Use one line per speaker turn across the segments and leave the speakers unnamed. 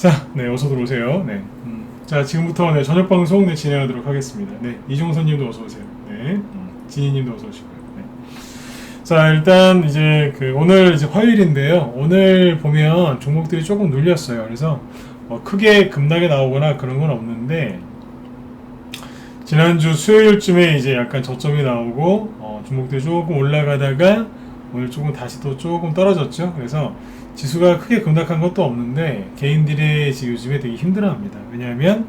자, 네, 어서 들어오세요. 네. 자, 지금부터 네, 저녁 방송 네, 진행하도록 하겠습니다. 네, 이종선님도 어서 오세요. 네, 진희님도 어서 오시고요. 네. 자, 일단 이제 오늘 이제 화요일인데요. 오늘 보면 종목들이 조금 눌렸어요. 그래서 크게 급락이 나오거나 그런 건 없는데 지난주 수요일쯤에 이제 약간 저점이 나오고 종목들이 조금 올라가다가 오늘 조금 다시 또 조금 떨어졌죠. 그래서 지수가 크게 급락한 것도 없는데 개인들이 지금 요즘에 되게 힘들어합니다. 왜냐하면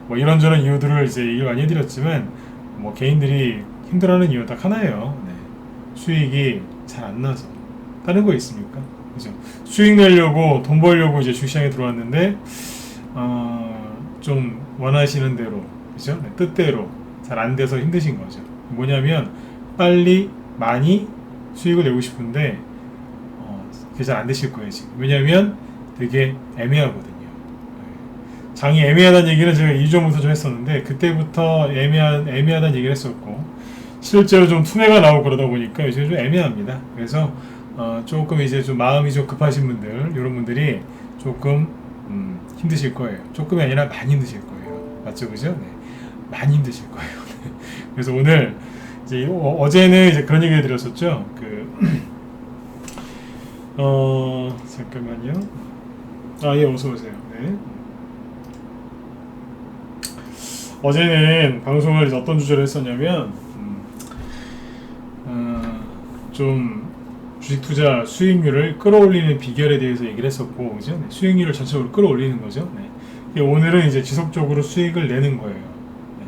뭐 이런저런 이유들을 이제 얘기를 많이 해드렸지만 뭐 개인들이 힘들어하는 이유 딱 하나예요. 네. 수익이 잘 안 나서. 다른 거 있습니까? 그죠? 수익 내려고 돈 벌려고 이제 주시장에 들어왔는데 좀 원하시는 대로, 그죠? 네, 뜻대로 잘 안 돼서 힘드신 거죠. 뭐냐면 빨리 많이 수익을 내고 싶은데 그게 잘 안 되실 거예요 지금. 왜냐하면 되게 애매하거든요. 장이 애매하다는 얘기는 제가 2주 전부터 좀 했었는데 그때부터 애매하다는 얘기를 했었고 실제로 좀 투매가 나오고 그러다 보니까 요즘 좀 애매합니다. 그래서 조금 이제 좀 마음이 좀 급하신 분들, 이런 분들이 조금 힘드실 거예요. 조금이 아니라 많이 힘드실 거예요. 맞죠, 그죠? 네. 많이 힘드실 거예요. 그래서 오늘 이제 어제는 이제 그런 얘기를 드렸었죠. 잠깐만요. 예, 어서오세요. 네. 어제는 방송을 이제 어떤 주제로 했었냐면, 좀 주식 투자 수익률을 끌어올리는 비결에 대해서 얘기를 했었고, 그죠? 네. 수익률을 전체적으로 끌어올리는 거죠. 네. 오늘은 이제 지속적으로 수익을 내는 거예요. 네.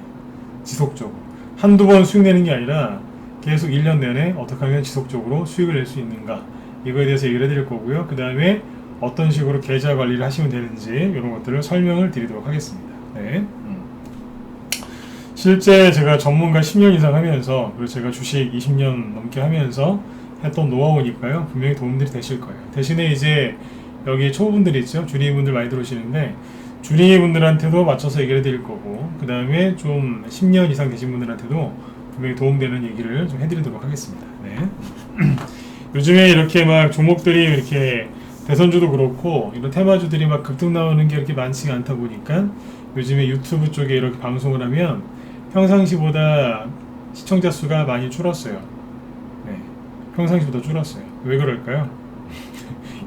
지속적으로. 한두 번 수익 내는 게 아니라 계속 1년 내내 어떻게 하면 지속적으로 수익을 낼 수 있는가. 이거에 대해서 얘기를 해드릴 거고요. 그 다음에 어떤 식으로 계좌 관리를 하시면 되는지 이런 것들을 설명을 드리도록 하겠습니다. 네. 실제 제가 전문가 10년 이상 하면서 그리고 제가 주식 20년 넘게 하면서 했던 노하우니까요. 분명히 도움들이 되실 거예요. 대신에 이제 여기 초보분들 있죠. 주리분들 많이 들어오시는데 주리분들한테도 맞춰서 얘기를 해드릴 거고 그 다음에 좀 10년 이상 되신 분들한테도 분명히 도움되는 얘기를 좀 해드리도록 하겠습니다. 네. 요즘에 이렇게 막 종목들이 이렇게 대선주도 그렇고 이런 테마주들이 막 급등 나오는 게 이렇게 많지가 않다 보니까 요즘에 유튜브 쪽에 이렇게 방송을 하면 평상시보다 시청자 수가 많이 줄었어요. 네, 평상시보다 줄었어요. 왜 그럴까요?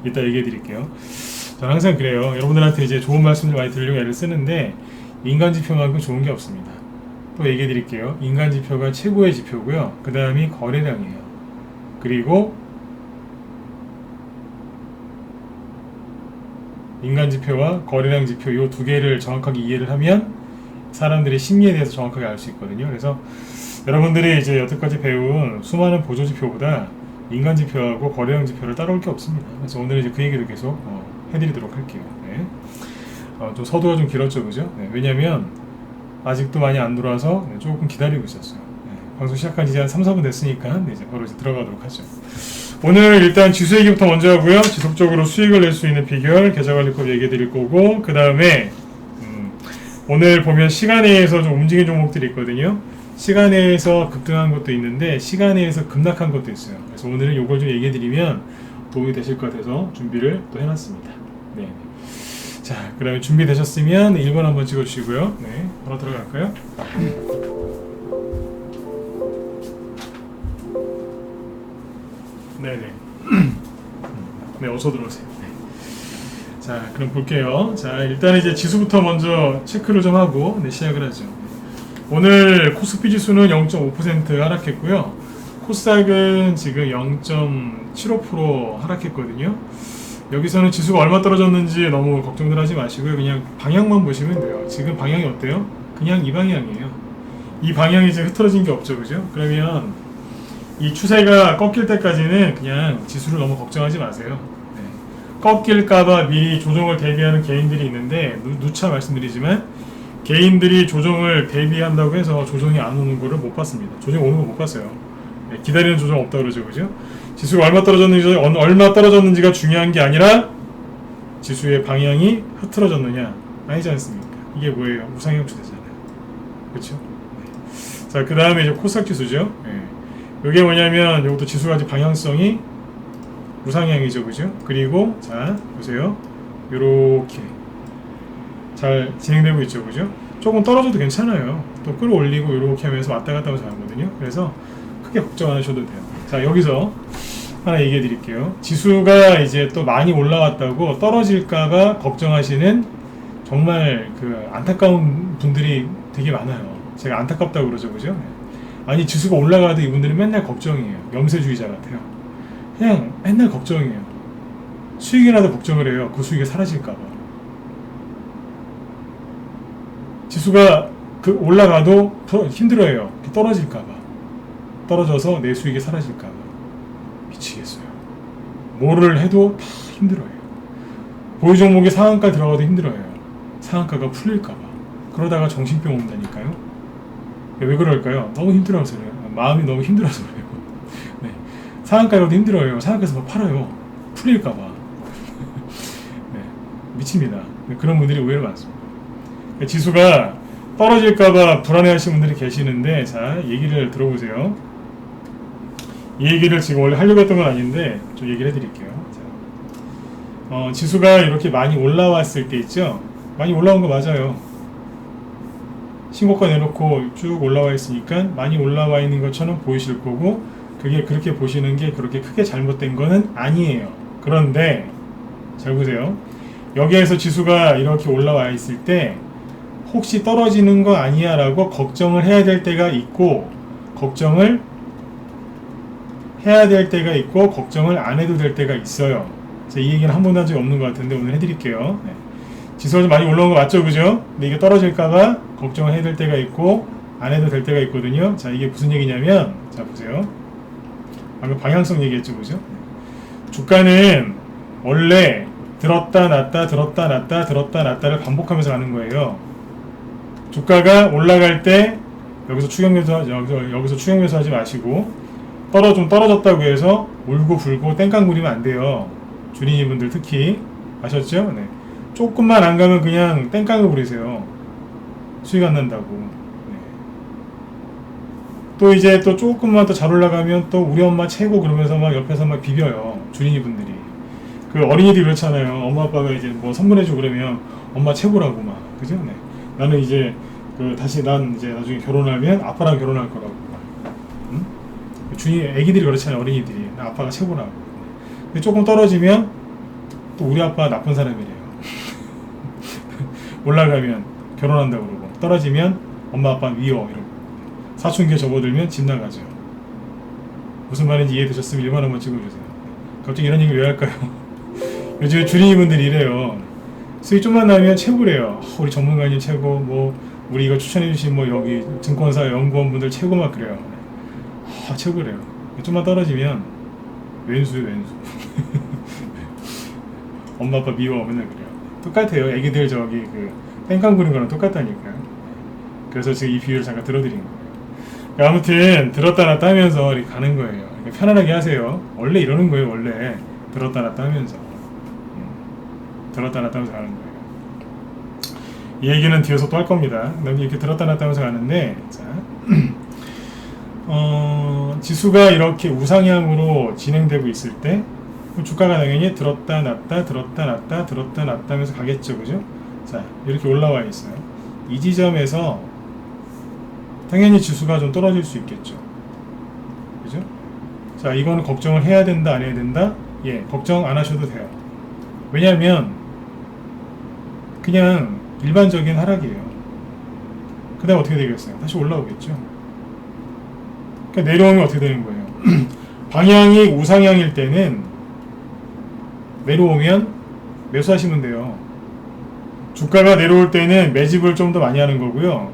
이따 얘기해 드릴게요. 저는 항상 그래요. 여러분들한테 이제 좋은 말씀을 많이 드리려고 애를 쓰는데 인간 지표만큼 좋은 게 없습니다. 또 얘기해 드릴게요. 인간 지표가 최고의 지표고요. 그 다음이 거래량이에요. 그리고 인간 지표와 거래량 지표 이 두 개를 정확하게 이해를 하면 사람들의 심리에 대해서 정확하게 알 수 있거든요. 그래서 여러분들이 이제 여태까지 배운 수많은 보조 지표보다 인간 지표하고 거래량 지표를 따라올 게 없습니다. 그래서 오늘 이제 그 얘기를 계속 해드리도록 할게요. 네. 좀 서두가 좀 길었죠, 그죠? 네. 왜냐면 아직도 많이 안 들어와서 조금 기다리고 있었어요. 네. 방송 시작한 지 한 3, 4분 됐으니까 이제 바로 이제 들어가도록 하죠. 오늘 일단 지수 얘기부터 먼저 하고요. 지속적으로 수익을 낼 수 있는 비결, 계좌관리법 얘기해 드릴 거고 그 다음에 오늘 보면 시간에서 좀 움직인 종목들이 있거든요. 시간에서 급등한 것도 있는데 시간에서 급락한 것도 있어요. 그래서 오늘은 이걸 좀 얘기해 드리면 도움이 되실 것 같아서 준비를 또 해놨습니다. 네. 자, 그 다음에 준비되셨으면 1번 한번 찍어주시고요. 네, 바로 들어갈까요? 네네. 네, 어서 들어오세요. 네. 자, 그럼 볼게요. 자, 일단 이제 지수부터 먼저 체크를 좀 하고 네, 시작을 하죠. 오늘 코스피 지수는 0.5% 하락했고요. 코스닥은 지금 0.75% 하락했거든요. 여기서는 지수가 얼마 떨어졌는지 너무 걱정들 하지 마시고요. 그냥 방향만 보시면 돼요. 지금 방향이 어때요? 그냥 이 방향이에요. 이 방향이 이제 흐트러진 게 없죠, 그죠? 그러면 이 추세가 꺾일 때까지는 그냥 지수를 너무 걱정하지 마세요. 네. 꺾일까봐 미리 조정을 대비하는 개인들이 있는데 누차 말씀드리지만 개인들이 조정을 대비한다고 해서 조정이 안 오는 거를 못 봤습니다. 조정이 오는 거 못 봤어요. 네. 기다리는 조정 없다 그러죠, 그죠? 지수가 얼마 떨어졌는지가 중요한 게 아니라 지수의 방향이 흐트러졌느냐 아니지 않습니까? 이게 뭐예요? 우상향 추세잖아요. 그렇죠? 네. 자, 그 다음에 이제 코스닥 지수죠. 네. 이게 뭐냐면 이것도 지수가 아직 방향성이 우상향이죠, 그죠? 그리고 자 보세요, 요렇게 잘 진행되고 있죠, 그죠? 조금 떨어져도 괜찮아요. 또 끌어올리고 이렇게 하면서 왔다 갔다 하면서 가거든요. 그래서 크게 걱정 안 하셔도 돼요. 자, 여기서 하나 얘기해 드릴게요. 지수가 이제 또 많이 올라왔다고 떨어질까봐 걱정하시는 정말 그 안타까운 분들이 되게 많아요. 제가 안타깝다고 그러죠, 그죠? 아니, 지수가 올라가도 이분들은 맨날 걱정이에요. 염세주의자 같아요. 그냥 맨날 걱정이에요. 수익이라도 걱정을 해요. 그 수익이 사라질까봐. 지수가 그 올라가도 힘들어요. 떨어질까봐. 떨어져서 내 수익이 사라질까봐. 미치겠어요. 뭐를 해도 다 힘들어요. 보유 종목이 상한가 들어가도 힘들어요. 상한가가 풀릴까봐. 그러다가 정신병 온다니까요. 왜 그럴까요? 너무 힘들어서 그래요. 마음이 너무 힘들어서 그래요. 네. 상한가라도 힘들어요. 상한가에서 막 팔아요. 풀릴까봐. 네. 미칩니다. 그런 분들이 의외로 많습니다. 지수가 떨어질까봐 불안해하시는 분들이 계시는데, 자, 얘기를 들어보세요. 이 얘기를 지금 원래 하려고 했던 건 아닌데 좀 얘기를 해드릴게요. 자, 지수가 이렇게 많이 올라왔을 때 있죠. 많이 올라온 거 맞아요. 신고가 내놓고 쭉 올라와 있으니까 많이 올라와 있는 것처럼 보이실 거고, 그게 그렇게 보시는 게 그렇게 크게 잘못된 거는 아니에요. 그런데 잘 보세요. 여기에서 지수가 이렇게 올라와 있을 때 혹시 떨어지는 거 아니야 라고 걱정을 해야 될 때가 있고, 걱정을 해야 될 때가 있고, 걱정을 안 해도 될 때가 있어요. 이 얘기는 한 번도 한 적이 없는 것 같은데 오늘 해드릴게요. 네. 지수가 좀 많이 올라온 거 맞죠, 그죠? 근데 이게 떨어질까봐 걱정을 해야 될 때가 있고 안 해도 될 때가 있거든요. 자, 이게 무슨 얘기냐면, 자 보세요. 방금 방향성 얘기했죠, 그죠? 주가는 원래 들었다 놨다 들었다 놨다 들었다 놨다를 반복하면서 가는 거예요. 주가가 올라갈 때 여기서 추격 매수 하지 마시고, 좀 떨어졌다고 해서 울고 불고 땡깡 부리면 안 돼요. 주린이분들 특히 아셨죠? 네. 조금만 안 가면 그냥 땡깡을 부리세요. 수익 안 난다고. 네. 또 이제 또 조금만 더 잘 올라가면 또 우리 엄마 최고 그러면서 막 옆에서 막 비벼요. 주린이분들이. 그 어린이들이 그렇잖아요. 엄마 아빠가 이제 뭐 선물해주고 그러면 엄마 최고라고 막. 그죠? 네. 나는 이제 난 이제 나중에 결혼하면 아빠랑 결혼할 거라고. 응? 애기들이 그렇잖아요. 어린이들이. 아빠가 최고라고. 근데 조금 떨어지면 또 우리 아빠 나쁜 사람이래요. 올라가면 결혼한다고 그러고, 떨어지면 엄마 아빠 미워 이러고, 사춘기에 접어들면 집 나가죠. 무슨 말인지 이해되셨으면 1번 한번 찍어주세요. 갑자기 이런 얘기를 왜 할까요? 요즘 주린이분들이 이래요. 수익 좀만 나면 최고래요. 우리 전문가님 최고, 뭐 우리 이거 추천해주신 뭐 여기 증권사 연구원분들 최고 막 그래요. 최고래요. 좀만 떨어지면 왼수요, 왼수. 엄마 아빠 미워 맨날 그래요. 똑같아요. 애기들 저기 땡깡 부린 거랑 똑같다니까요. 그래서 지금 이 비유를 잠깐 들어드린 거예요. 그러니까 아무튼 들었다 놨다 하면서 이렇게 가는 거예요. 그러니까 편안하게 하세요. 원래 이러는 거예요. 원래 들었다 놨다 하면서 들었다 놨다 하면서 가는 거예요. 이 얘기는 뒤에서 또 할 겁니다. 이렇게 들었다 놨다 하면서 가는데, 자, 지수가 이렇게 우상향으로 진행되고 있을 때 주가가 당연히 들었다 놨다 들었다 놨다 들었다 놨다 하면서 가겠죠, 그죠? 자, 이렇게 올라와 있어요. 이 지점에서 당연히 지수가 좀 떨어질 수 있겠죠, 그죠? 자, 이거는 걱정을 해야 된다 안 해야 된다? 예, 걱정 안 하셔도 돼요. 왜냐하면 그냥 일반적인 하락이에요. 그 다음 어떻게 되겠어요? 다시 올라오겠죠. 그러니까 내려오면 어떻게 되는 거예요? 방향이 우상향일 때는 내려오면 매수하시면 돼요. 주가가 내려올 때는 매집을 좀 더 많이 하는 거고요.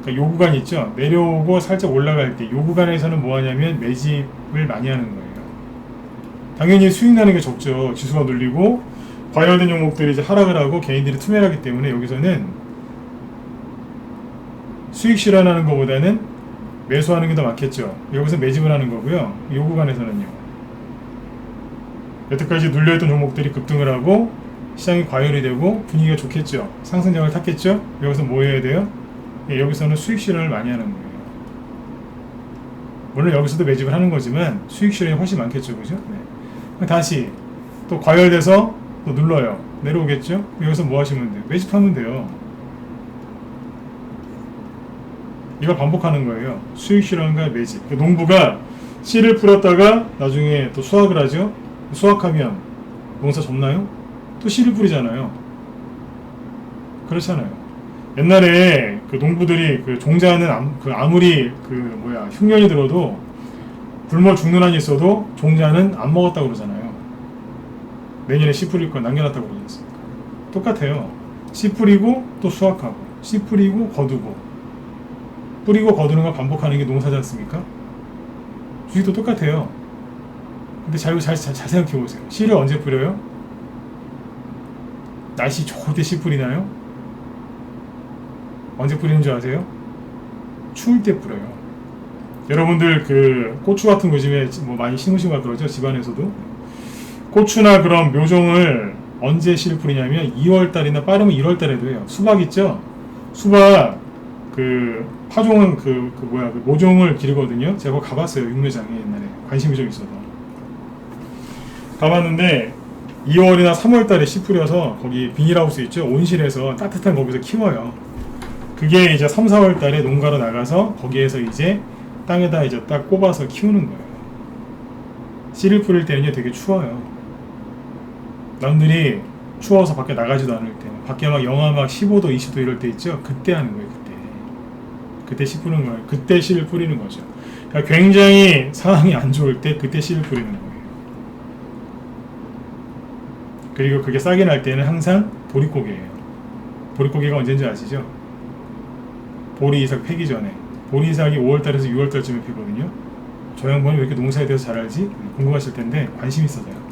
그러니까 요 구간 있죠? 내려오고 살짝 올라갈 때 요 구간에서는 뭐 하냐면 매집을 많이 하는 거예요. 당연히 수익 나는 게 적죠. 지수가 눌리고 과열된 종목들이 이제 하락을 하고 개인들이 투매하기 때문에 여기서는 수익 실현하는 것보다는 매수하는 게 더 많겠죠. 여기서 매집을 하는 거고요. 이 구간에서는요. 여태까지 눌려있던 종목들이 급등을 하고 시장이 과열이 되고 분위기가 좋겠죠. 상승장을 탔겠죠. 여기서 뭐 해야 돼요? 예, 여기서는 수익 실현을 많이 하는 거예요. 물론 여기서도 매집을 하는 거지만 수익 실현이 훨씬 많겠죠. 그죠? 네. 다시 또 과열돼서 또 눌러요. 내려오겠죠? 여기서 뭐 하시면 돼요? 매집하면 돼요. 이걸 반복하는 거예요. 수익 실현과 매집. 농부가 씨를 뿌렸다가 나중에 또 수확을 하죠. 수확하면 농사 접나요? 또 씨를 뿌리잖아요. 그렇잖아요. 옛날에 그 농부들이 그 종자는 아무리 흉년이 들어도 굶어 죽는 한이 있어도 종자는 안 먹었다고 그러잖아요. 내년에 씨 뿌릴 거 남겨놨다고 그러지 않습니까? 똑같아요. 씨 뿌리고 또 수확하고 씨 뿌리고 거두고 뿌리고 거두는 걸 반복하는 게 농사지 않습니까? 주식도 똑같아요. 근데 잘 생각해 보세요. 씨를 언제 뿌려요? 날씨 좋을 때 씨 뿌리나요? 언제 뿌리는 줄 아세요? 추울 때 뿌려요. 여러분들 그 고추 같은 거 요즘에 뭐 많이 심으시고 그러죠? 집안에서도. 고추나 그런 묘종을 언제 씨를 뿌리냐면 2월달이나 빠르면 1월달에도 해요. 수박 있죠? 수박 그 파종은 그 모종을 기르거든요. 제가 가봤어요. 육묘장에 옛날에 관심이 좀 있어서 가봤는데 2월이나 3월달에 씨 뿌려서 거기 비닐하우스 있죠? 온실에서 따뜻한 거기서 키워요. 그게 이제 3, 4월달에 농가로 나가서 거기에서 이제 땅에다 이제 딱 꼽아서 키우는 거예요. 씨를 뿌릴 때는요 되게 추워요. 남들이 추워서 밖에 나가지도 않을 때, 밖에 막 영하 막 15도, 20도 이럴 때 있죠? 그때 하는 거예요, 그때 씨 뿌리는 거예요. 그때 씨를 뿌리는 거죠. 그러니까 굉장히 상황이 안 좋을 때 그때 씨를 뿌리는 거예요. 그리고 그게 싹이 날 때는 항상 보릿고개예요. 보릿고개가 언제인지 아시죠? 보리이삭 패기 전에. 보리이삭이 5월달에서 6월달쯤에 피거든요. 저 양반이 왜 이렇게 농사에 대해서 잘 알지? 궁금하실 텐데 관심 있어서요.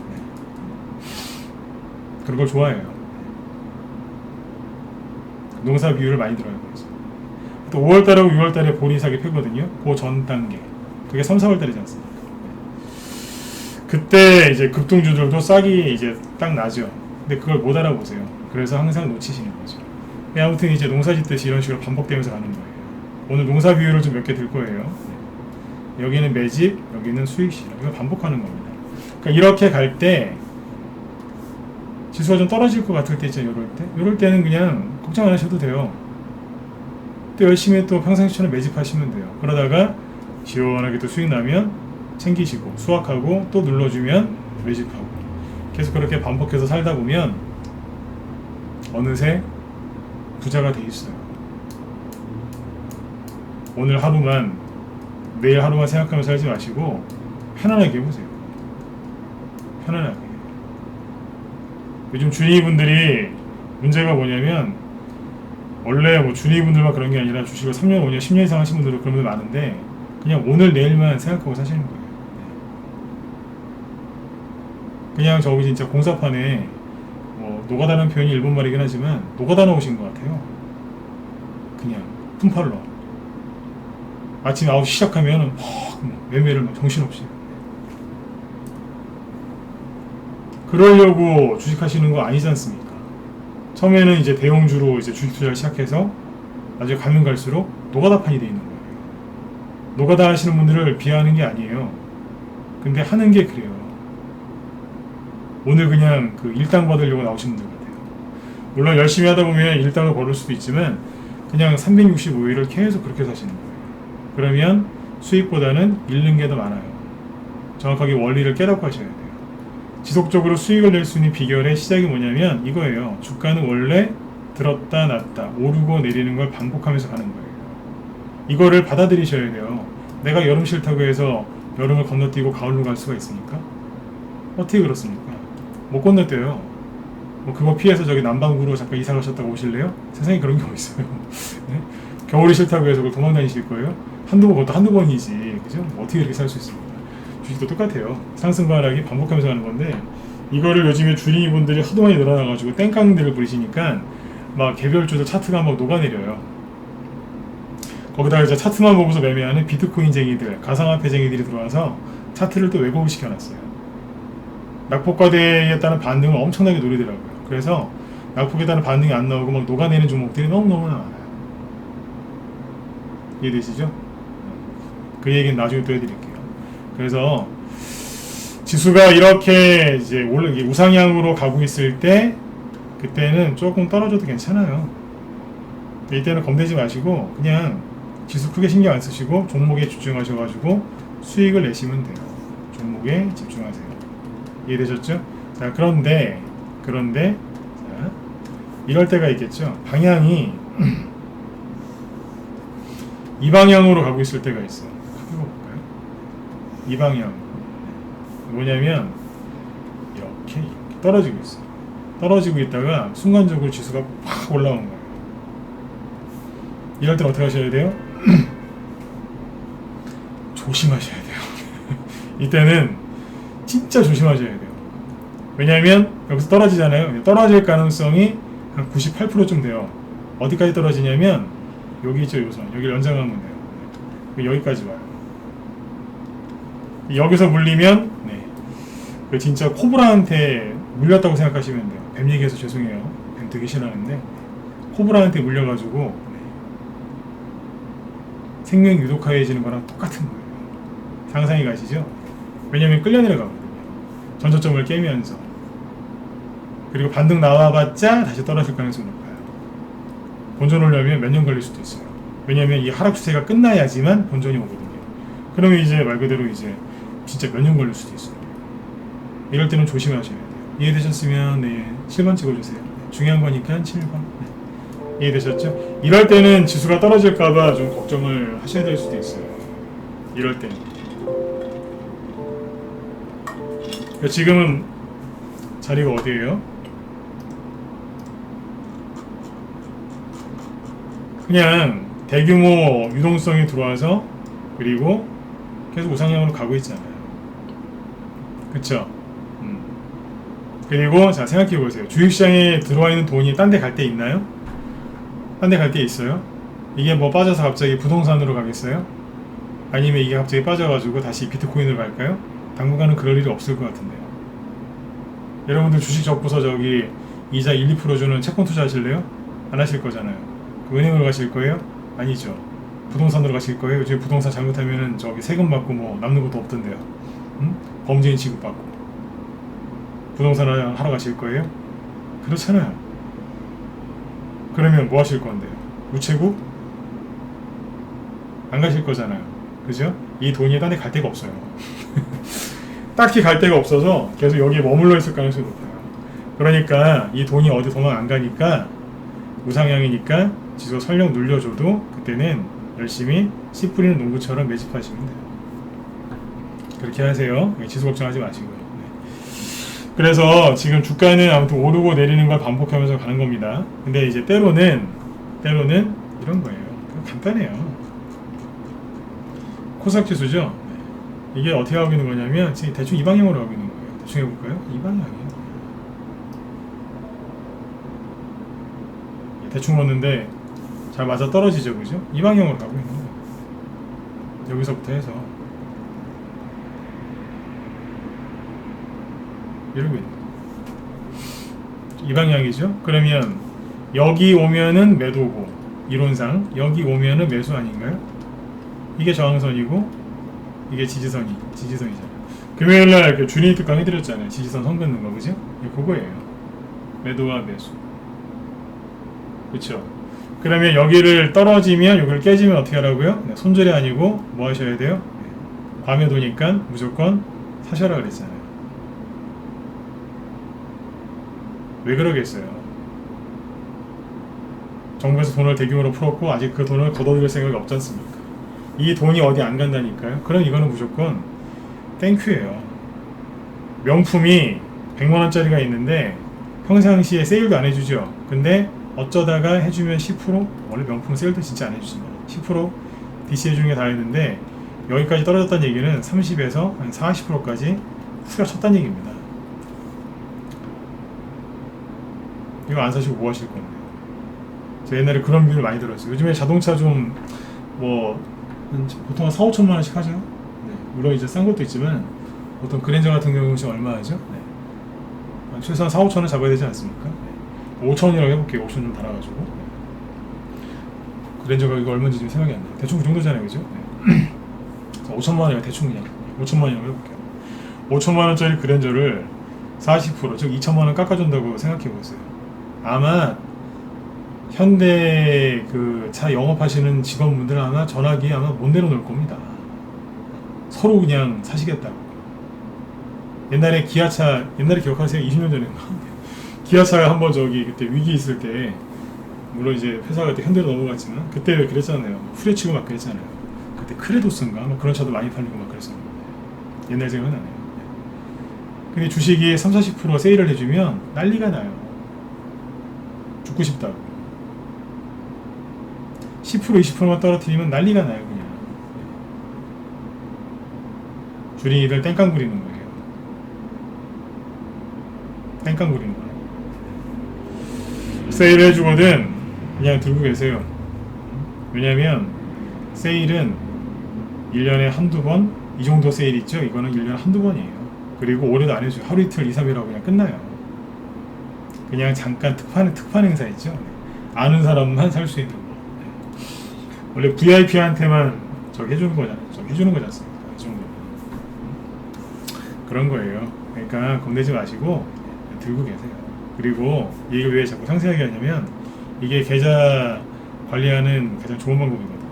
그런 걸 좋아해요. 농사 비율을 많이 들어요. 그래서. 또 5월달하고 6월달에 보리이삭이 피거든요. 그 전 단계. 그게 3, 4월달이지 않습니까? 그때 이제 급등주들도 싹이 이제 딱 나죠. 근데 그걸 못 알아보세요. 그래서 항상 놓치시는 거죠. 아무튼 이제 농사 짓듯이 이런 식으로 반복되면서 가는 거예요. 오늘 농사 비율을 좀 몇 개 들 거예요. 여기는 매집, 여기는 수익 실현. 이거 반복하는 겁니다. 그러니까 이렇게 갈 때 지수가 좀 떨어질 것 같을 때 있죠. 요럴 때는 그냥 걱정 안 하셔도 돼요. 또 열심히 또 평상시처럼 매집하시면 돼요. 그러다가 시원하게 또 수익 나면 챙기시고 수확하고 또 눌러주면 매집하고 계속 그렇게 반복해서 살다 보면 어느새 부자가 돼 있어요. 오늘 하루만, 내일 하루만 생각하면서 살지 마시고 편안하게 해보세요. 편안하게. 요즘 주니분들이 문제가 뭐냐면 원래 뭐 주니분들만 그런 게 아니라 주식을 3년, 5년, 10년 이상 하신 분들은 그런 분들 많은데 그냥 오늘 내일만 생각하고 사시는 거예요. 그냥 저기 진짜 공사판에 뭐 노가다는 표현이 일본 말이긴 하지만 노가다 나오신 것 같아요. 그냥 품팔러 아침 9시 시작하면 매매를 막 정신없이 그러려고 주식하시는 거 아니지 않습니까? 처음에는 이제 대형주로 이제 주식 투자를 시작해서 나중에 가면 갈수록 노가다판이 돼 있는 거예요. 노가다 하시는 분들을 비하하는 게 아니에요. 근데 하는 게 그래요. 오늘 그냥 그 일당 받으려고 나오신 분들 같아요. 물론 열심히 하다 보면 일당을 벌을 수도 있지만 그냥 365일을 계속 그렇게 사시는 거예요. 그러면 수익보다는 잃는 게 더 많아요. 정확하게 원리를 깨닫고 하셔야 돼요. 지속적으로 수익을 낼 수 있는 비결의 시작이 뭐냐면 이거예요. 주가는 원래 들었다 놨다 오르고 내리는 걸 반복하면서 가는 거예요. 이거를 받아들이셔야 돼요. 내가 여름 싫다고 해서 여름을 건너뛰고 가을로 갈 수가 있습니까? 어떻게 그렇습니까? 못 건너뛰어요. 뭐 그거 피해서 저기 남반구로 잠깐 이사 가셨다고 오실래요? 세상에 그런 게 어딨어요. 네? 겨울이 싫다고 해서 그걸 도망 다니실 거예요? 그것도 한두 번이지. 그죠? 어떻게 이렇게 살 수 있습니까? 주식도 똑같아요. 상승과 하락이 반복하면서 하는 건데 이거를 요즘에 주린이분들이 하도 많이 늘어나가지고 땡깡들을 부리시니까 막 개별주도 차트가 막 녹아내려요. 거기다가 이제 차트만 보고서 매매하는 비트코인쟁이들, 가상화폐쟁이들이 들어와서 차트를 또 왜곡을 시켜놨어요. 낙폭과대에 따른 반등을 엄청나게 노리더라고요. 그래서 낙폭에 따른 반등이 안 나오고 막 녹아내는 종목들이 너무너무나 많아요. 이해되시죠? 그 얘기는 나중에 또 해드릴게요. 그래서 지수가 이렇게 이제 우상향으로 가고 있을 때 그때는 조금 떨어져도 괜찮아요. 이때는 겁내지 마시고 그냥 지수 크게 신경 안 쓰시고 종목에 집중하셔가지고 수익을 내시면 돼요. 종목에 집중하세요. 이해되셨죠? 자, 그런데 자, 이럴 때가 있겠죠. 방향이 이 방향으로 가고 있을 때가 있어요. 크게 볼까요? 이 방향 뭐냐면 이렇게 떨어지고 있어요. 떨어지고 있다가 순간적으로 지수가 확 올라온 거예요. 이럴 때 어떻게 하셔야 돼요? 조심하셔야 돼요. 이때는 진짜 조심하셔야 돼요. 왜냐하면 여기서 떨어지잖아요. 떨어질 가능성이 한 98%쯤 돼요. 어디까지 떨어지냐면 여기 있죠, 요선. 여기를 연장하면 돼요. 여기까지 와요. 여기서 물리면 그 진짜 코브라한테 물렸다고 생각하시면 돼요. 뱀 얘기해서 죄송해요. 뱀 되게 싫어하는데 코브라한테 물려가지고 생명이 유독화해지는 거랑 똑같은 거예요. 상상이 가시죠? 왜냐면 끌려 내려가거든요. 전저점을 깨면서. 그리고 반등 나와봤자 다시 떨어질 가능성이 높아요. 본전 오려면 몇 년 걸릴 수도 있어요. 왜냐면 이 하락 추세가 끝나야지만 본전이 오거든요. 그러면 이제 말 그대로 이제 진짜 몇 년 걸릴 수도 있어요. 이럴 때는 조심하셔야 돼요. 이해되셨으면 7번 찍어주세요. 중요한 거니까 7번. 이해되셨죠? 이럴 때는 지수가 떨어질까봐 좀 걱정을 하셔야 될 수도 있어요. 이럴 때는. 그러니까 지금은 자리가 어디예요? 그냥 대규모 유동성이 들어와서 그리고 계속 우상향으로 가고 있잖아요. 그쵸? 그리고 자 생각해 보세요. 주식시장에 들어와 있는 돈이 딴 데 갈 데 있나요? 딴 데 갈 데 있어요? 이게 뭐 빠져서 갑자기 부동산으로 가겠어요? 아니면 이게 갑자기 빠져가지고 다시 비트코인으로 갈까요? 당분간은 그럴 일이 없을 것 같은데요. 여러분들 주식 적고서 저기 이자 1, 2% 주는 채권 투자 하실래요? 안 하실 거잖아요. 그 은행으로 가실 거예요? 아니죠. 부동산으로 가실 거예요? 요즘 부동산 잘못하면은 저기 세금 받고 뭐 남는 것도 없던데요. 응? 범죄인 취급받고. 부동산을 하러 가실 거예요? 그렇잖아요. 그러면 뭐 하실 건데요? 우체국? 안 가실 거잖아요. 그죠? 이 돈이 딴 데 갈 데가 없어요. 딱히 갈 데가 없어서 계속 여기에 머물러 있을 가능성이 높아요. 그러니까 이 돈이 어디 도망 안 가니까 우상향이니까 지수 설령 눌려줘도 그때는 열심히 씨 뿌리는 농부처럼 매집하시면 돼요. 그렇게 하세요. 지수 걱정하지 마시고요. 그래서 지금 주가는 아무튼 오르고 내리는 걸 반복하면서 가는 겁니다. 근데 이제 때로는 이런 거예요. 간단해요. 코스닥 지수죠. 이게 어떻게 하고 있는 거냐면 지금 대충 이 방향으로 하고 있는 거예요. 대충 해볼까요? 이 방향이에요. 대충 넣는데 잘 맞아 떨어지죠, 그죠? 이 방향으로 가고 있는 거예요. 여기서부터 해서 이러고 있는 거예요. 이 방향이죠. 그러면 여기 오면은 매도고 이론상 여기 오면은 매수 아닌가요? 이게 저항선이고 이게 지지선이잖아요. 금요일날 그 주린이 특강 해드렸잖아요. 지지선 선 긋는 거, 그죠? 그거예요. 매도와 매수. 그쵸? 그러면 여기를 떨어지면 여기를 깨지면 어떻게 하라고요? 손절이 아니고 뭐 하셔야 돼요? 과매도니까 무조건 사셔라 그랬잖아요. 왜 그러겠어요? 정부에서 돈을 대규모로 풀었고 아직 그 돈을 걷어들일 생각이 없지 않습니까? 이 돈이 어디 안 간다니까요. 그럼 이거는 무조건 땡큐예요. 명품이 100만원짜리가 있는데 평상시에 세일도 안 해주죠. 근데 어쩌다가 해주면 10%? 원래 명품 세일도 진짜 안 해주지만 10% DC 해주는 게 다 했는데 여기까지 떨어졌다는 얘기는 30에서 한 40%까지 후려쳤다는 얘기입니다. 이거 안 사시고 뭐 하실 건데? 저 옛날에 그런 비유를 많이 들었어요. 요즘에 자동차 좀 뭐 보통 한 4, 5천만 원씩 하죠. 네. 물론 이제 싼 것도 있지만 보통 그랜저 같은 경우는 지금 얼마 하죠? 네. 최소한 4, 5천 원 잡아야 되지 않습니까? 네. 5천 원이라고 해볼게요. 5천 좀 달아가지고. 네. 그랜저 가격이 얼마인지 좀 생각이 안 나요. 대충 그 정도잖아요, 그죠? 네. 5천만 원이면 대충 그냥 5천만 원이라고 해볼게요. 5천만 원짜리 그랜저를 40% 즉 2천만 원 깎아준다고 생각해 보세요. 아마 현대 그 차 영업하시는 직원분들은 아마 전화기 아마 못 내려놓을 겁니다. 서로 그냥 사시겠다고. 옛날에 기아차, 옛날에 기억하세요? 20년 전에 기아차가 한번 저기 그때 위기 있을 때, 물론 이제 회사가 그때 현대로 넘어갔지만 그때 왜 그랬잖아요. 후려치고 막 그랬잖아요. 그때 크레도스인가 뭐 그런 차도 많이 팔리고 막 그랬었는데 옛날 생각은 나네요. 근데 주식이 30-40% 세일을 해주면 난리가 나요. 죽고 싶다고. 10% 20%만 떨어뜨리면 난리가 나요. 그냥 주린이들 땡깡 부리는 거예요. 땡깡 부리는 거예요. 세일을 해주거든 그냥 들고 계세요. 왜냐면 세일은 1년에 한두 번, 이 정도 세일 있죠? 이거는 1년에 한두 번이에요. 그리고 올해도 안 해줘요. 하루 이틀 2-3일하고 그냥 끝나요. 그냥 잠깐 특판 행사 있죠? 아는 사람만 살 수 있는 거. 원래 VIP한테만 저기 해주는 거잖아요. 저기 해주는 거지 않습니까? 이 정도. 그런 거예요. 그러니까 겁내지 마시고 들고 계세요. 그리고 이게 왜 자꾸 상세하게 하냐면 이게 계좌 관리하는 가장 좋은 방법이거든요.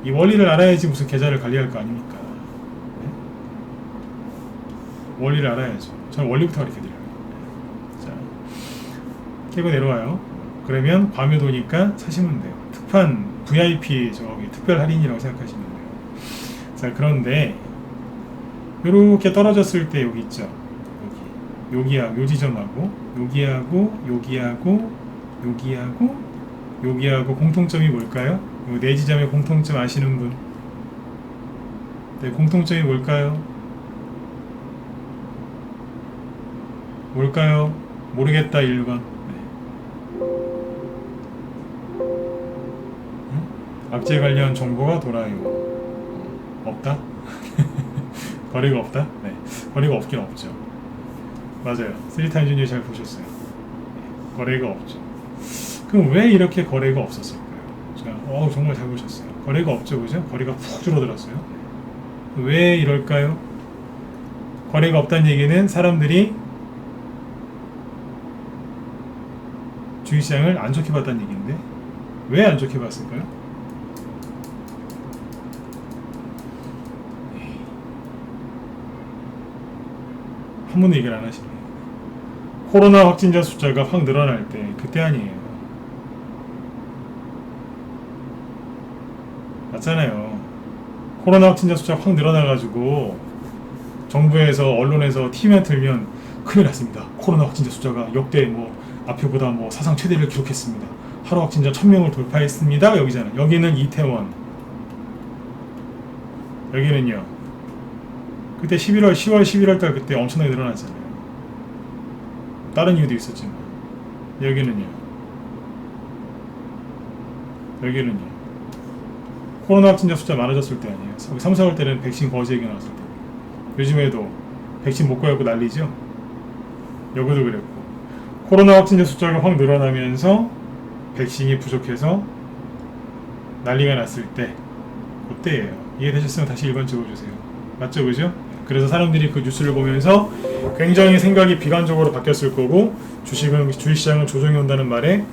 이 원리를 알아야지 무슨 계좌를 관리할 거 아닙니까? 네? 원리를 알아야죠. 저는 원리부터 가르쳐드려요. 자, 깨고 내려와요. 그러면 밤에 도니까 사시면 돼요. 특판 VIP 저기 특별 할인이라고 생각하시면 돼요. 자, 그런데 이렇게 떨어졌을 때 여기 있죠. 여기하고 요 지점하고 여기하고 공통점이 뭘까요? 요 네 지점의 공통점 아시는 분? 네, 공통점이 뭘까요? 뭘까요? 모르겠다 1번. 악재 관련 정보가 돌아요. 없다? 거래가 없다? 네, 거래가 없긴 없죠. 맞아요. 3타임 준이 잘 보셨어요. 거래가 없죠. 그럼 왜 이렇게 거래가 없었을까요? 정말 잘 보셨어요. 거래가 없죠, 그죠? 거래가 푹 줄어들었어요. 왜 이럴까요? 거래가 없다는 얘기는 사람들이 주식시장을 안 좋게 봤다는 얘기인데 왜 안 좋게 봤을까요? 한 번도 얘기를 안 하시네요. 코로나 확진자 숫자가 확 늘어날 때 그때 아니에요. 맞잖아요. 코로나 확진자 숫자가 확 늘어나가지고 정부에서 언론에서 TV만 틀면 큰일 났습니다. 코로나 확진자 숫자가 역대 앞에보다 사상 최대를 기록했습니다. 하루 확진자 1000명을 돌파했습니다. 여기잖아요. 여기는 이태원. 여기는요. 그때 10월 11월 달 그때 엄청나게 늘어났잖아요. 다른 이유도 있었지만 여기는요. 코로나 확진자 숫자 많아졌을 때 아니에요. 3, 4월 때는 백신 거지 얘기 나왔을 때. 요즘에도 백신 못 구하고 난리죠. 여기도 그랬고 코로나 확진자 숫자가 확 늘어나면서 백신이 부족해서 난리가 났을 때 그때예요. 이해되셨으면 다시 1번 찍어주세요. 맞죠, 그죠? 그래서 사람들이 그 뉴스를 보면서 굉장히 생각이 비관적으로 바뀌었을 거고 주식시장은 조정이 온다는 말에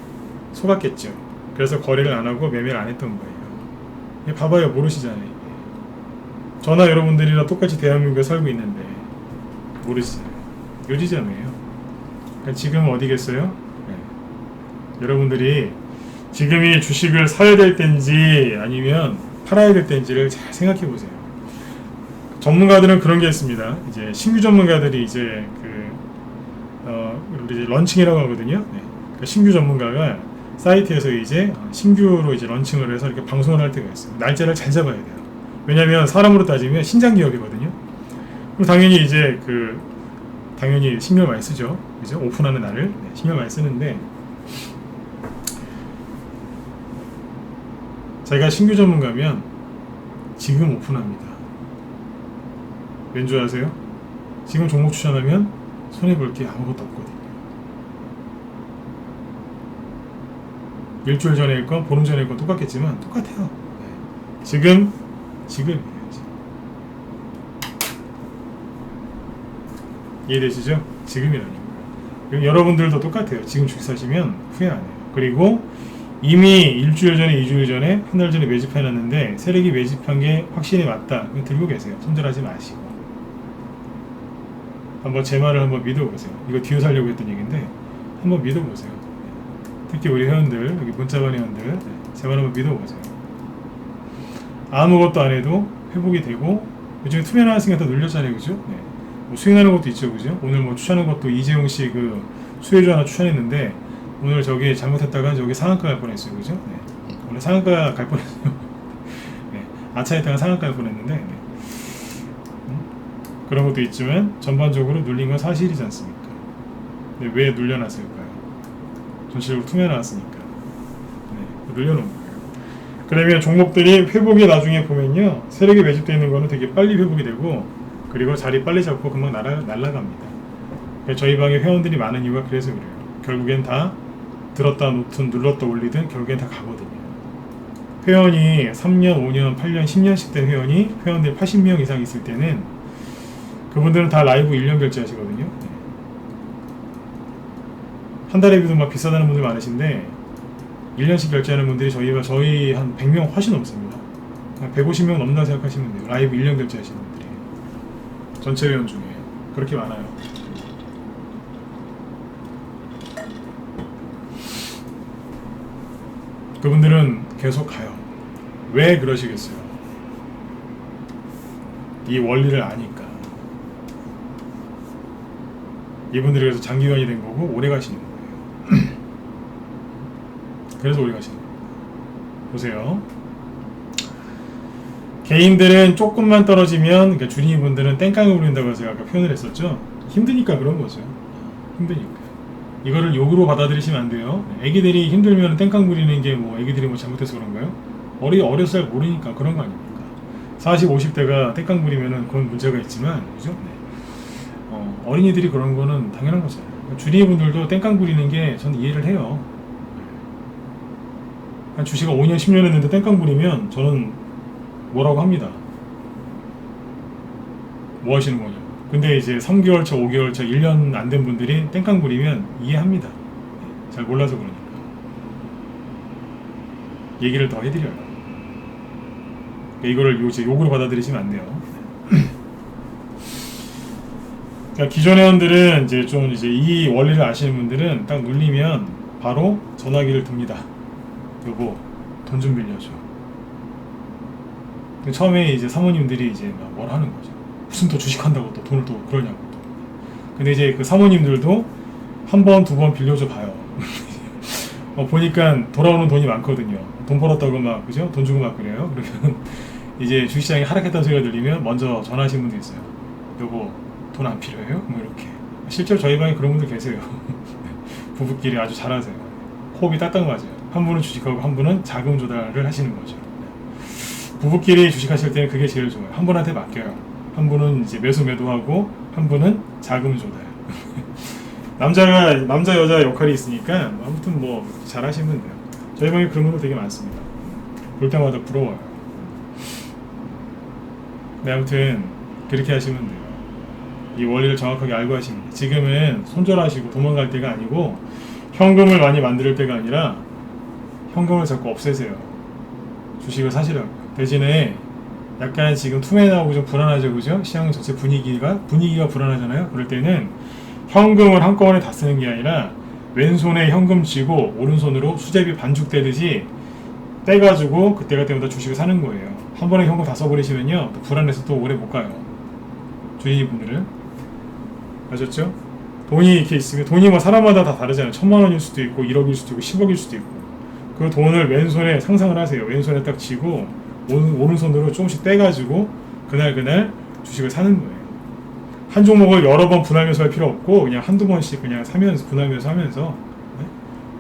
속았겠죠. 그래서 거래를 안 하고 매매를 안 했던 거예요. 봐봐요, 모르시잖아요. 저나 여러분들이랑 똑같이 대한민국에 살고 있는데 모르시잖아요. 요 지점이에요. 그러니까 지금은 어디겠어요? 네. 여러분들이 지금이 주식을 사야 될 때인지 아니면 팔아야 될 때인지를 잘 생각해 보세요. 전문가들은 그런 게 있습니다. 이제 신규 전문가들이 이제 우리 이제 런칭이라고 하거든요. 네. 그러니까 신규 전문가가 사이트에서 이제 신규로 이제 런칭을 해서 이렇게 방송을 할 때가 있어요. 날짜를 잘 잡아야 돼요. 왜냐하면 사람으로 따지면 신장 기업이거든요. 그럼 당연히 이제 당연히 신경 많이 쓰죠. 그죠? 오픈하는 날을 네, 신경 많이 쓰는데 제가 신규 전문가면 지금 오픈합니다. 왠 줄 아세요? 지금 종목 추천하면 손해볼 게 아무것도 없거든요. 일주일 전에 건 보름 전에 건 똑같겠지만 똑같아요. 네. 지금이에요. 이해되시죠? 지금이라는 거예요. 여러분들도 똑같아요. 지금 주식 사시면 후회 안 해요. 그리고 이미 일주일 전에, 2주일 전에, 한 달 전에 매집해놨는데 세력이 매집한 게 확신이 맞다. 그럼 들고 계세요. 손절하지 마시고. 한번 제 말을 한번 믿어보세요. 이거 뒤에 살려고 했던 얘기인데 한번 믿어보세요. 특히 우리 회원들, 여기 문자반 회원들, 제 말 한번 믿어보세요. 아무것도 안 해도 회복이 되고 요즘에 투매 나왔으니까 더 늘렸잖아요. 그죠? 네. 뭐 수익나는 것도 있죠. 그죠? 오늘 뭐 추천한 것도 이재용 씨 그 수혜주 하나 추천했는데 오늘 저기 잘못했다가 저기 상한가 갈 뻔했어요. 그죠? 네. 원래 상한가 갈 뻔했어요. 네. 아차했다가 상한가 갈 뻔했는데 네. 그런 것도 있지만 전반적으로 눌린 건 사실이지 않습니까? 근데 왜 눌려놨을까요? 전체적으로 투매 나왔으니까. 네. 눌려놓은 거예요. 그러면 종목들이 회복이 나중에 보면요. 세력이 매집되어 있는 거는 되게 빨리 회복이 되고 그리고 자리 빨리 잡고 금방 날아갑니다. 저희 방에 회원들이 많은 이유가 그래서 그래요. 결국엔 다 들었다 놓든 눌렀다 올리든 결국엔 다 가거든요. 회원이 3년, 5년, 8년, 10년씩 된 회원들 80명 이상 있을 때는 그분들은 다 라이브 1년 결제하시거든요. 한 달에 비도 막 비싸다는 분들 많으신데 1년씩 결제하는 분들이 저희 한 100명 훨씬 넘습니다. 150명 넘는다 생각하시면 돼요. 라이브 1년 결제하시는 분들이. 전체 회원 중에. 그렇게 많아요. 그분들은 계속 가요. 왜 그러시겠어요? 이 원리를 아니까. 이분들이 그래서 장기간이 된 거고 오래 가시는 거예요. 그래서 오래 가시는 거예요. 보세요. 개인들은 조금만 떨어지면, 그러니까 주린이분들은 땡깡을 부린다고 제가 아까 표현을 했었죠. 힘드니까 그런 거죠. 힘드니까. 이거를 욕으로 받아들이시면 안 돼요. 애기들이 힘들면 땡깡 부리는 게 뭐 애기들이 뭐 잘못해서 그런가요? 어려서 잘 모르니까 그런 거 아닙니까? 40, 50대가 땡깡 부리면은 그건 문제가 있지만, 그죠? 네. 어린이들이 그런 거는 당연한 거잖아요. 주린이분들도 땡깡 부리는 게 전 이해를 해요. 한 주식을 5년, 10년 했는데 땡깡 부리면 저는 뭐라고 합니다. 뭐 하시는 거냐. 근데 이제 3개월 차, 5개월 차, 1년 안 된 분들이 땡깡 부리면 이해합니다. 잘 몰라서 그러니까. 얘기를 더 해드려요. 이거를 이제 욕으로 받아들이시면 안 돼요. 그러니까 기존 회원들은 이제 좀 이제 이 원리를 아시는 분들은 딱 눌리면 바로 전화기를 듭니다. 여보, 돈 좀 빌려줘. 처음에 이제 사모님들이 이제 막 뭘 하는 거죠. 무슨 또 주식한다고 또 돈을 또 그러냐고 또. 근데 이제 그 사모님들도 한 번, 두 번 빌려줘 봐요. 보니까 돌아오는 돈이 많거든요. 돈 벌었다고 막, 그죠? 돈 주고 막 그래요. 그러면 이제 주식시장이 하락했다는 소리가 들리면 먼저 전화하시는 분도 있어요. 여보, 돈 안 필요해요? 뭐 이렇게. 실제로 저희 방에 그런 분들 계세요. 부부끼리 아주 잘하세요. 호흡이 딱딱 맞아요. 한 분은 주식하고 한 분은 자금 조달을 하시는 거죠. 부부끼리 주식하실 때는 그게 제일 좋아요. 한 분한테 맡겨요. 한 분은 이제 매수 매도하고 한 분은 자금 조달. 남자 여자 역할이 있으니까 아무튼 뭐 잘하시면 돼요. 저희 방에 그런 분들 되게 많습니다. 볼 때마다 부러워요. 네, 아무튼 그렇게 하시면 돼요. 이 원리를 정확하게 알고 하시면 돼요. 지금은 손절하시고 도망갈 때가 아니고 현금을 많이 만들 때가 아니라 현금을 자꾸 없애세요. 주식을 사시라고. 대신에 약간 지금 투매 나오고 좀 불안하죠, 그죠? 시장 전체 분위기가 불안하잖아요. 그럴 때는 현금을 한꺼번에 다 쓰는 게 아니라 왼손에 현금 쥐고 오른손으로 수제비 반죽되듯이 떼가지고 그때가 때마다 주식을 사는 거예요. 한 번에 현금 다 써버리시면요, 또 불안해서 또 오래 못 가요. 주인분들은. 아셨죠? 돈이 이렇게 있으면 돈이 뭐 사람마다 다 다르잖아요. 1000만 원일 수도 있고 1억일 수도 있고 10억일 수도 있고. 그 돈을 왼손에 상상을 하세요. 왼손에 딱 쥐고 오른손으로 조금씩 떼가지고 그날 주식을 사는 거예요. 한 종목을 여러 번 분할매수 할 필요 없고 그냥 한두 번씩 그냥 사면서 분할매수 하면서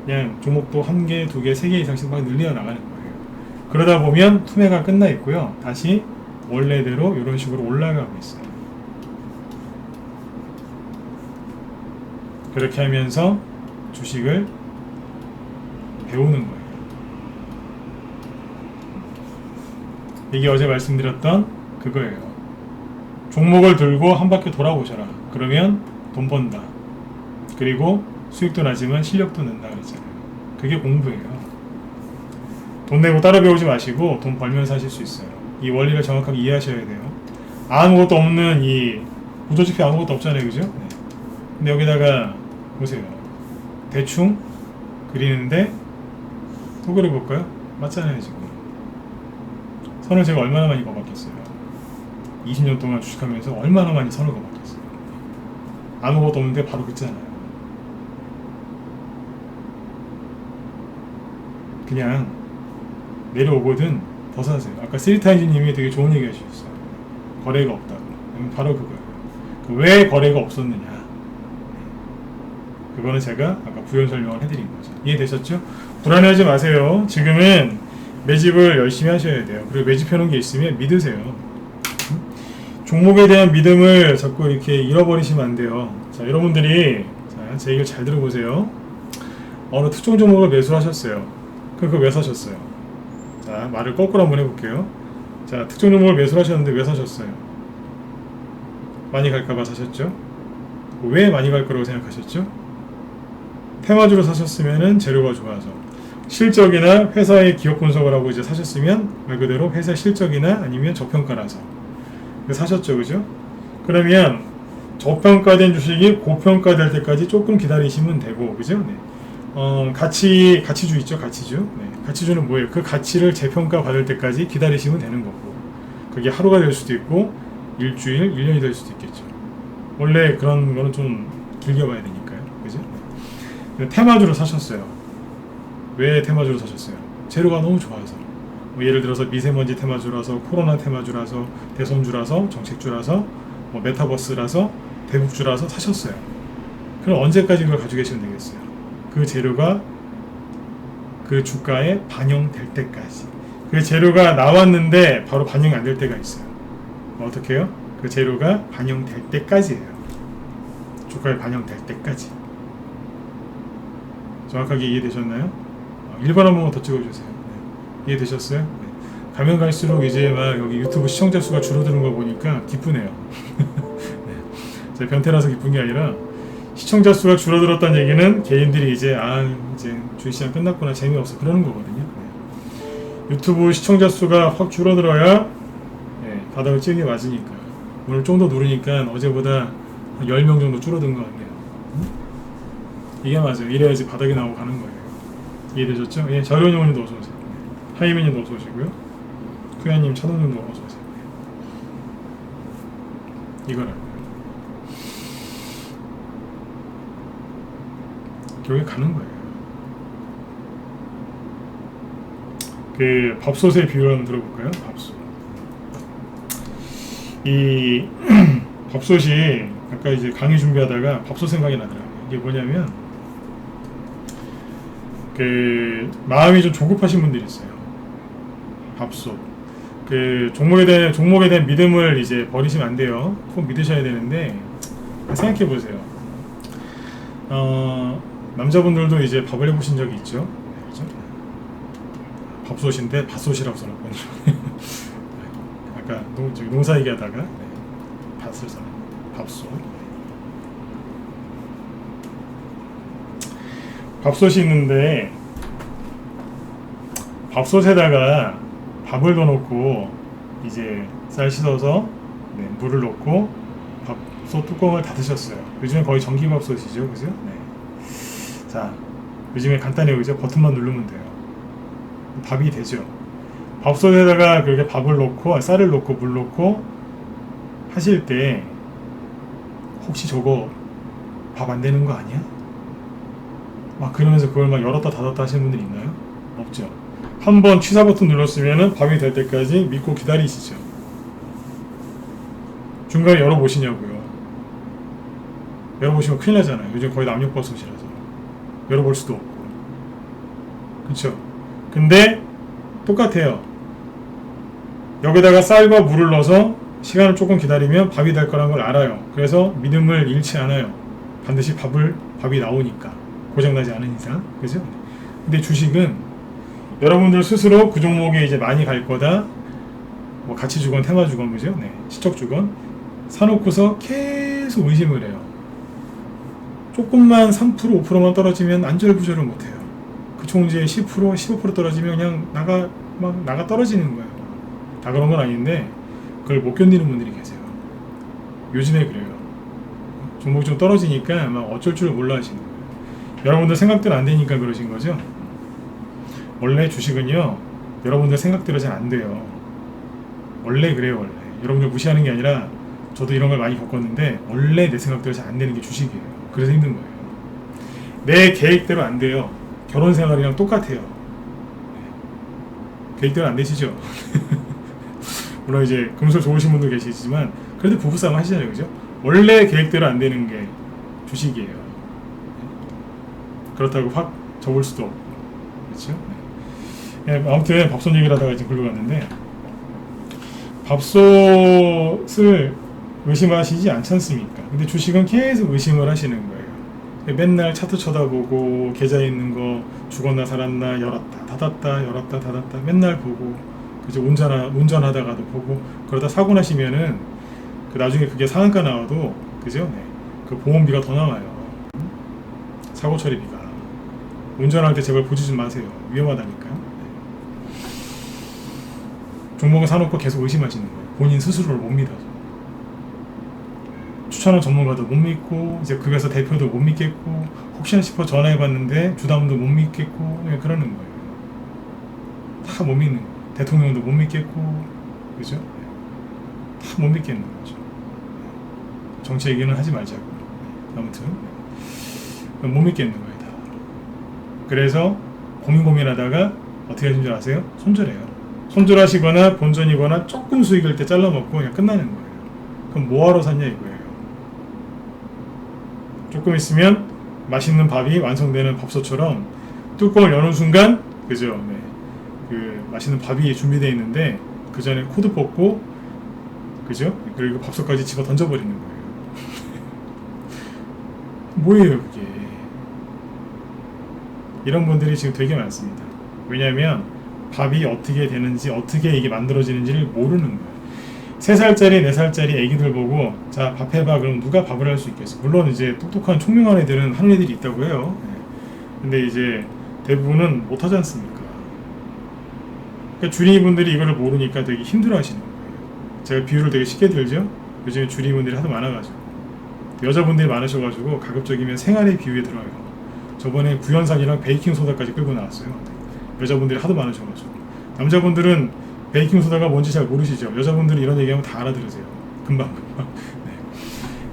그냥 종목도 1개, 2개, 3개 이상씩 막 늘려 나가는 거예요. 그러다 보면 투매가 끝나 있고요. 다시 원래대로 이런 식으로 올라가고 있어요. 그렇게 하면서 주식을 배우는 거예요. 이게 어제 말씀드렸던 그거예요. 종목을 들고 한 바퀴 돌아보셔라. 그러면 돈 번다. 그리고 수익도 나지만 실력도 는다 그랬잖아요. 그게 공부예요. 돈 내고 따라 배우지 마시고 돈 벌면서 하실 수 있어요. 이 원리를 정확하게 이해하셔야 돼요. 아무것도 없는 이 구조지표 아무것도 없잖아요, 그죠? 네. 근데 여기다가 보세요. 대충 그리는데 또 그려볼까요? 맞잖아요, 지금. 선을 제가 얼마나 많이 그어봤겠어요. 20년 동안 주식하면서 얼마나 많이 선을 그어봤겠어요. 아무것도 없는데 바로 긋잖아요. 그냥 내려오거든 더 사세요. 아까 쓰리타이즈님이 되게 좋은 얘기 하셨어요. 거래가 없다고. 바로 그거예요. 왜 거래가 없었느냐. 그거는 제가 아까 부연 설명을 해드린 거죠. 이해되셨죠? 불안해하지 마세요. 지금은 매집을 열심히 하셔야 돼요. 그리고 매집해놓은 게 있으면 믿으세요. 종목에 대한 믿음을 자꾸 이렇게 잃어버리시면 안 돼요. 자, 여러분들이 제 얘기를 잘 들어보세요. 어느 특정 종목을 매수하셨어요. 그럼 그거 왜 사셨어요? 자, 말을 거꾸로 한번 해볼게요. 자, 특정 종목을 매수하셨는데 왜 사셨어요? 많이 갈까봐 사셨죠? 왜 많이 갈 거라고 생각하셨죠? 테마주로 사셨으면은 재료가 좋아서, 실적이나 회사의 기업 분석을 하고 이제 사셨으면 말 그대로 회사 실적이나 아니면 저평가라서 사셨죠, 그죠? 그러면 저평가된 주식이 고평가될 때까지 조금 기다리시면 되고, 그죠? 네. 가치주 있죠, 가치주. 네. 가치주는 뭐예요? 그 가치를 재평가 받을 때까지 기다리시면 되는 거고, 그게 하루가 될 수도 있고 일주일, 1년이 될 수도 있겠죠. 원래 그런 거는 좀 길게 봐야 되니까요, 그죠? 네. 테마주로 사셨어요. 왜 테마주로 사셨어요? 재료가 너무 좋아서. 뭐 예를 들어서 미세먼지 테마주라서, 코로나 테마주라서, 대선주라서, 정책주라서, 뭐 메타버스라서, 대북주라서 사셨어요. 그럼 언제까지 그걸 가지고 계시면 되겠어요? 그 재료가 그 주가에 반영될 때까지. 그 재료가 나왔는데 바로 반영이 안 될 때가 있어요. 어떻게 해요? 그 재료가 반영될 때까지예요. 주가에 반영될 때까지. 정확하게 이해되셨나요? 1번 한 번만 더 찍어주세요. 네. 이해되셨어요? 네. 가면 갈수록 이제 막 여기 유튜브 시청자 수가 줄어드는 거 보니까 기쁘네요. 네. 제가 변태라서 기쁜 게 아니라, 시청자 수가 줄어들었다는 얘기는 개인들이 이제 이제 주식시장 끝났구나, 재미없어, 그러는 거거든요. 네. 유튜브 시청자 수가 확 줄어들어야 네, 바닥을 찌게 맞으니까. 오늘 좀 더 누르니까 어제보다 한 10명 정도 줄어든 것 같네요. 이게 맞아요. 이래야지 바닥이 나오고 가는 거예요. 이해되셨죠? 예, 자료님도 어서 오세요. 하이맨님도 어서 오시고요. 쿠야님, 차동님도 어서 오세요. 이거라고요. 여기 가는 거예요. 그 밥솥의 비율 한번 들어볼까요? 밥솥. 이 밥솥이 아까 이제 강의 준비하다가 밥솥 생각이 나더라고요. 이게 뭐냐면, 그 마음이 좀 조급하신 분들이 있어요. 밥솥. 그 종목에 대한 믿음을 이제 버리시면 안 돼요. 꼭 믿으셔야 되는데, 생각해 보세요. 남자분들도 이제 밥을 해보신 적이 있죠? 네, 그렇죠? 밥솥인데 밭솥이라고 써놨거든요. 아까 농사 얘기하다가 네, 밭을 써놨 밥솥. 밥솥이 있는데, 밥솥에다가 밥을 넣어놓고 이제 쌀 씻어서 네, 물을 넣고 밥솥 뚜껑을 닫으셨어요. 요즘에 거의 전기밥솥이죠, 그죠? 네. 자, 요즘에 간단해요, 그죠? 버튼만 누르면 돼요. 밥이 되죠. 밥솥에다가 그렇게 밥을 넣고 쌀을 넣고 물 넣고 하실 때, 혹시 저거 밥 안 되는 거 아니야? 막 그러면서 그걸 막 열었다 닫았다 하시는 분들 있나요? 없죠. 한번 취사 버튼 눌렀으면은 밥이 될 때까지 믿고 기다리시죠. 중간에 열어보시냐고요. 열어보시면 큰일 나잖아요. 요즘 거의 남녀버섯이라서 열어볼 수도 없고, 그쵸? 근데 똑같아요. 여기다가 쌀과 물을 넣어서 시간을 조금 기다리면 밥이 될 거라는 걸 알아요. 그래서 믿음을 잃지 않아요. 반드시 밥이 나오니까, 고장나지 않은 이상, 그죠? 근데 주식은 여러분들 스스로 그 종목에 이제 많이 갈 거다, 뭐 가치주건, 테마주건, 그죠? 네, 시적주건 사놓고서 계속 의심을 해요. 조금만 3% 5%만 떨어지면 안절부절을 못해요. 그 총지에 10% 15% 떨어지면 그냥 나가 떨어지는 거예요. 다 그런 건 아닌데 그걸 못 견디는 분들이 계세요. 요즘에 그래요. 종목이 좀 떨어지니까 막 어쩔 줄 몰라 하시는 거예요. 여러분들 생각대로 안 되니까 그러신 거죠? 원래 주식은요, 여러분들 생각대로 잘 안 돼요. 원래 그래요, 원래. 여러분들 무시하는 게 아니라 저도 이런 걸 많이 겪었는데 원래 내 생각대로 잘 안 되는 게 주식이에요. 그래서 힘든 거예요. 내 계획대로 안 돼요. 결혼 생활이랑 똑같아요. 계획대로 안 되시죠? 물론 이제 금술 좋으신 분도 계시지만 그래도 부부싸움 하시잖아요, 그죠? 원래 계획대로 안 되는 게 주식이에요. 그렇다고 확 접을 수도 없고, 그렇죠? 아무튼 밥솥 얘기를 하다가 지금 글로 갔는데, 밥솥을 의심하시지 않지 않습니까? 근데 주식은 계속 의심을 하시는 거예요. 맨날 차트 쳐다보고 계좌에 있는 거 죽었나 살았나 열었다 닫았다 열었다 닫았다 맨날 보고, 그죠? 운전하다가도 보고, 그러다 사고 나시면은 그 나중에 그게 상한가 나와도, 그죠? 네. 그 보험비가 더 나와요. 사고 처리비가. 운전할 때 제발 보지 좀 마세요. 위험하다니까요. 네. 종목을 사놓고 계속 의심하시는 거예요. 본인 스스로를 못 믿어서. 추천한 전문가도 못 믿고, 이제 그래서 대표도 못 믿겠고, 혹시나 싶어 전화해봤는데 주담도 못 믿겠고, 네, 그러는 거예요. 다 못 믿는 거예요. 대통령도 못 믿겠고, 그죠? 다 못 믿겠는 거죠. 정치 얘기는 하지 말자고. 아무튼 못 믿겠는 거예요, 다. 그래서 고민하다가 어떻게 하신 줄 아세요? 손절해요. 손절하시거나 본전이거나 조금 수익일 때 잘라먹고 그냥 끝나는 거예요. 그럼 뭐하러 샀냐 이거예요. 조금 있으면 맛있는 밥이 완성되는 밥솥처럼 뚜껑을 여는 순간, 그죠? 네. 그 맛있는 밥이 준비되어 있는데 그 전에 코드 뽑고, 그죠? 그리고 밥솥까지 집어 던져버리는 거예요. 뭐예요 그게. 이런 분들이 지금 되게 많습니다. 왜냐하면 밥이 어떻게 되는지, 어떻게 이게 만들어지는지를 모르는 거예요. 3살짜리 4살짜리 애기들 보고 자 밥 해봐 그럼 누가 밥을 할 수 있겠어. 물론 이제 똑똑한 총명한 애들은 하는 애들이 있다고 해요. 근데 이제 대부분은 못하지 않습니까? 그러니까 주린이분들이 이거를 모르니까 되게 힘들어 하시는 거예요. 제가 비유를 되게 쉽게 들죠. 요즘에 주린이분들이 하도 많아가지고, 여자분들이 많으셔가지고 가급적이면 생활의 비유에 들어요. 저번에 구연산이랑 베이킹소다까지 끌고 나왔어요. 여자분들이 하도 많으셔가지고. 남자분들은 베이킹소다가 뭔지 잘 모르시죠. 여자분들은 이런 얘기하면 다 알아들으세요. 금방.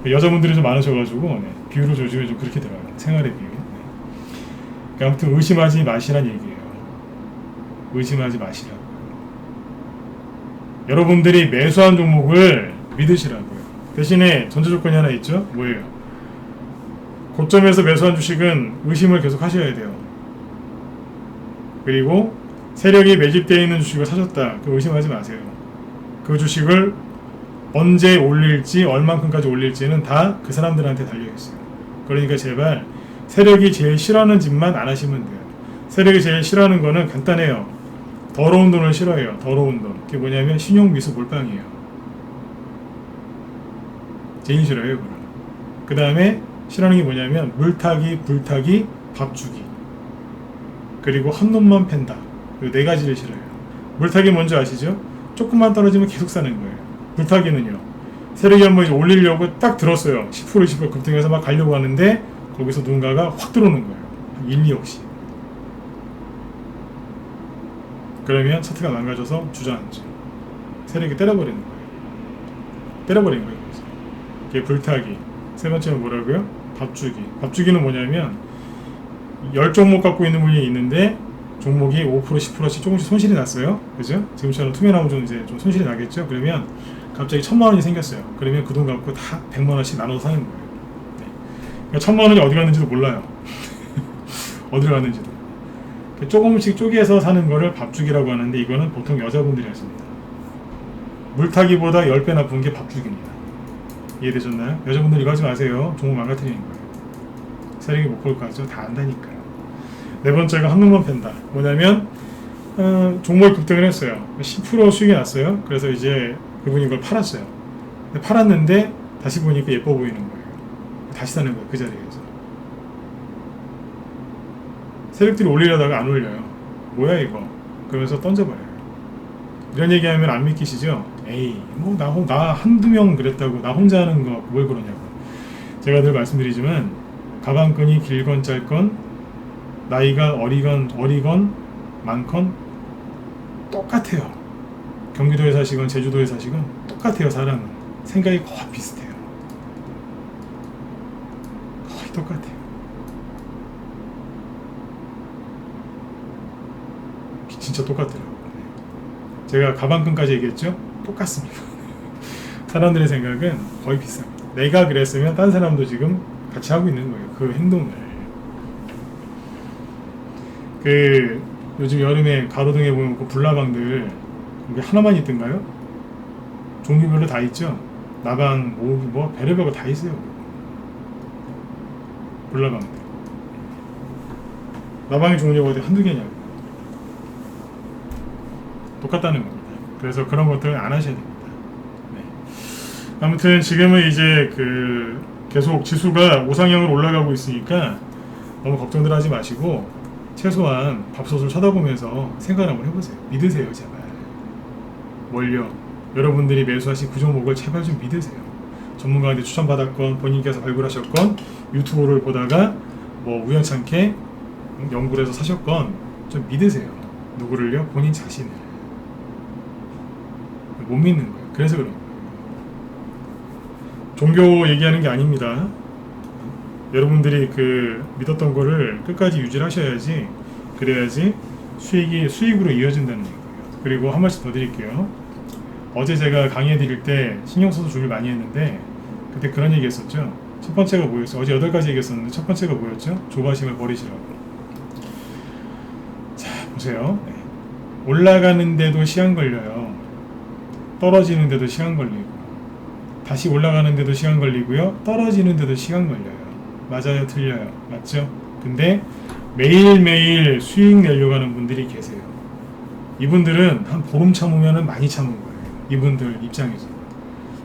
네. 여자분들이 좀 많으셔가지고, 네. 비유를 요즘에 좀 그렇게 들어요. 생활의 비유. 네. 그러니까 아무튼 의심하지 마시란 얘기예요. 의심하지 마시라고. 여러분들이 매수한 종목을 믿으시라고요. 대신에 전제 조건이 하나 있죠. 뭐예요? 고점에서 매수한 주식은 의심을 계속 하셔야 돼요. 그리고 세력이 매집되어 있는 주식을 사셨다. 그 의심하지 마세요. 그 주식을 언제 올릴지, 얼만큼까지 올릴지는 다 그 사람들한테 달려있어요. 그러니까 제발 세력이 제일 싫어하는 짓만 안 하시면 돼요. 세력이 제일 싫어하는 거는 간단해요. 더러운 돈을 싫어해요. 더러운 돈. 그게 뭐냐면 신용미수 몰빵이에요. 제일 싫어해요. 그걸. 그 다음에 싫어하는 게 뭐냐면 물타기, 불타기, 밥주기. 그리고 한 놈만 팬다. 이 4가지를 싫어해요. 물타기 뭔지 아시죠? 조금만 떨어지면 계속 사는 거예요. 물타기는요, 세력이 한번 이제 올리려고 딱 들었어요. 10% 20% 급등해서 막 가려고 하는데 거기서 누군가가 확 들어오는 거예요. 1, 2억씩. 그러면 차트가 망가져서 주저앉죠. 세력이 때려버리는 거예요. 때려버리는 거예요. 그게 불타기. 세 번째는 뭐라고요? 밥주기. 밥주기는 뭐냐면 10종목 갖고 있는 분이 있는데 종목이 5% 10%씩 조금씩 손실이 났어요. 그죠? 지금처럼 투매나오면 좀 이제 좀 손실이 나겠죠? 그러면 갑자기 1000만원이 생겼어요. 그러면 그 돈 갖고 다 100만원씩 나눠서 사는 거예요. 네. 그러니까 1000만원이 어디 갔는지도 몰라요. 어디로 갔는지도. 조금씩 쪼개서 사는 거를 밥주기라고 하는데, 이거는 보통 여자분들이 하십니다. 물타기보다 10배 나쁜 게 밥주기입니다. 이해되셨나요? 여자분들 이거 하지 마세요. 종목 망가뜨리는 거예요. 세력이 못 볼 거 같죠? 다 안다니까요. 4번째가 한 놈만 팬다. 뭐냐면 종목이 급등을 했어요. 10% 수익이 났어요. 그래서 이제 그분이 이걸 팔았어요. 근데 팔았는데 다시 보니까 예뻐 보이는 거예요. 다시 사는 거예요. 그 자리에서. 새벽들이 올리려다가 안 올려요. 뭐야 이거? 그러면서 던져버려요. 이런 얘기하면 안 믿기시죠? 에이 뭐 나 한두 명 그랬다고 나 혼자 하는 거 뭘 그러냐고. 제가 늘 말씀드리지만 가방끈이 길건 짧건 나이가 어리건 많건 똑같아요. 경기도에 사시건 제주도에 사시건 똑같아요. 사람은 생각이 거의 비슷해요. 거의 똑같아요. 진짜 똑같더라고요. 제가 가방끈까지 얘기했죠? 똑같습니다. 사람들의 생각은 거의 비슷합니다. 내가 그랬으면 딴 사람도 지금 같이 하고 있는 거예요. 그 행동을. 요즘 여름에 가로등에 보면 그 불나방들 이게 하나만 있던가요? 종류별로 다 있죠? 나방, 뭐 별의별 거 다 있어요. 불나방들. 나방의 종류가 어디 한두 개냐고. 똑같다는 겁니다. 그래서 그런 것들은 안 하셔야 됩니다. 네. 아무튼 지금은 이제 계속 지수가 우상향으로 올라가고 있으니까 너무 걱정들 하지 마시고 최소한 밥솥을 쳐다보면서 생각을 한번 해보세요. 믿으세요, 제발. 뭘요? 여러분들이 매수하신 그 종목을 제발 좀 믿으세요. 전문가한테 추천받았건 본인께서 발굴하셨건 유튜브를 보다가 뭐 우연찮게 연구를 해서 사셨건 좀 믿으세요. 누구를요? 본인 자신을. 못 믿는 거예요. 그래서 그런 거예요. 종교 얘기하는 게 아닙니다. 여러분들이 믿었던 거를 끝까지 유지를 하셔야지, 그래야지 수익으로 이어진다는 얘기예요. 그리고 한 말씀 더 드릴게요. 어제 제가 강의해 드릴 때 신경 써서 준비를 많이 했는데 그때 그런 얘기 했었죠. 첫 번째가 뭐였어요? 어제 8가지 얘기했었는데 첫 번째가 뭐였죠? 조바심을 버리시라고. 자, 보세요. 네. 올라가는데도 시간 걸려요. 떨어지는데도 시간 걸리고, 다시 올라가는데도 시간 걸리고요. 떨어지는데도 시간 걸려요. 맞아요? 틀려요? 맞죠? 근데 매일매일 수익 내려고 하는 분들이 계세요. 이분들은 한 보름 참으면 많이 참은 거예요. 이분들 입장에서.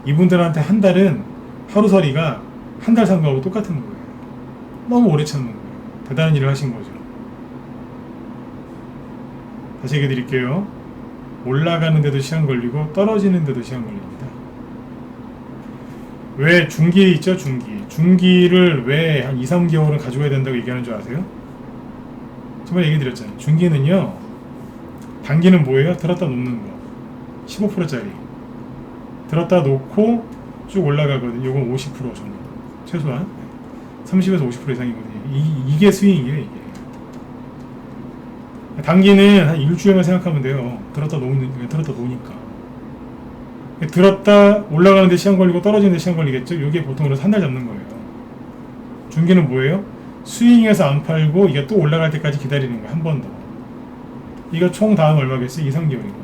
이분들한테 한 달은 하루살이가 한 달 산 거하고 똑같은 거예요. 너무 오래 참는 거예요. 대단한 일을 하신 거죠. 다시 얘기해 드릴게요. 올라가는데도 시간 걸리고 떨어지는데도 시간 걸립니다. 왜 중기에 있죠? 중기를 왜 한 2, 3개월은 가져가야 된다고 얘기하는 줄 아세요? 저번에 얘기 드렸잖아요. 중기는요, 단기는 뭐예요? 들었다 놓는 거 15%짜리 들었다 놓고 쭉 올라가거든요. 이건 50% 정도 최소한 30에서 50% 이상이거든요. 이게 스윙이에요. 이게 단기는 한 일주일만 생각하면 돼요. 들었다 놓으니까. 들었다 올라가는데 시간 걸리고 떨어지는데 시간 걸리겠죠. 이게 보통 그래서 한 달 잡는 거예요. 중기는 뭐예요? 스윙해서 안 팔고 이게 또 올라갈 때까지 기다리는 거예요. 한 번 더. 이거 총 다음 얼마겠어요? 2, 3개월인 거예요.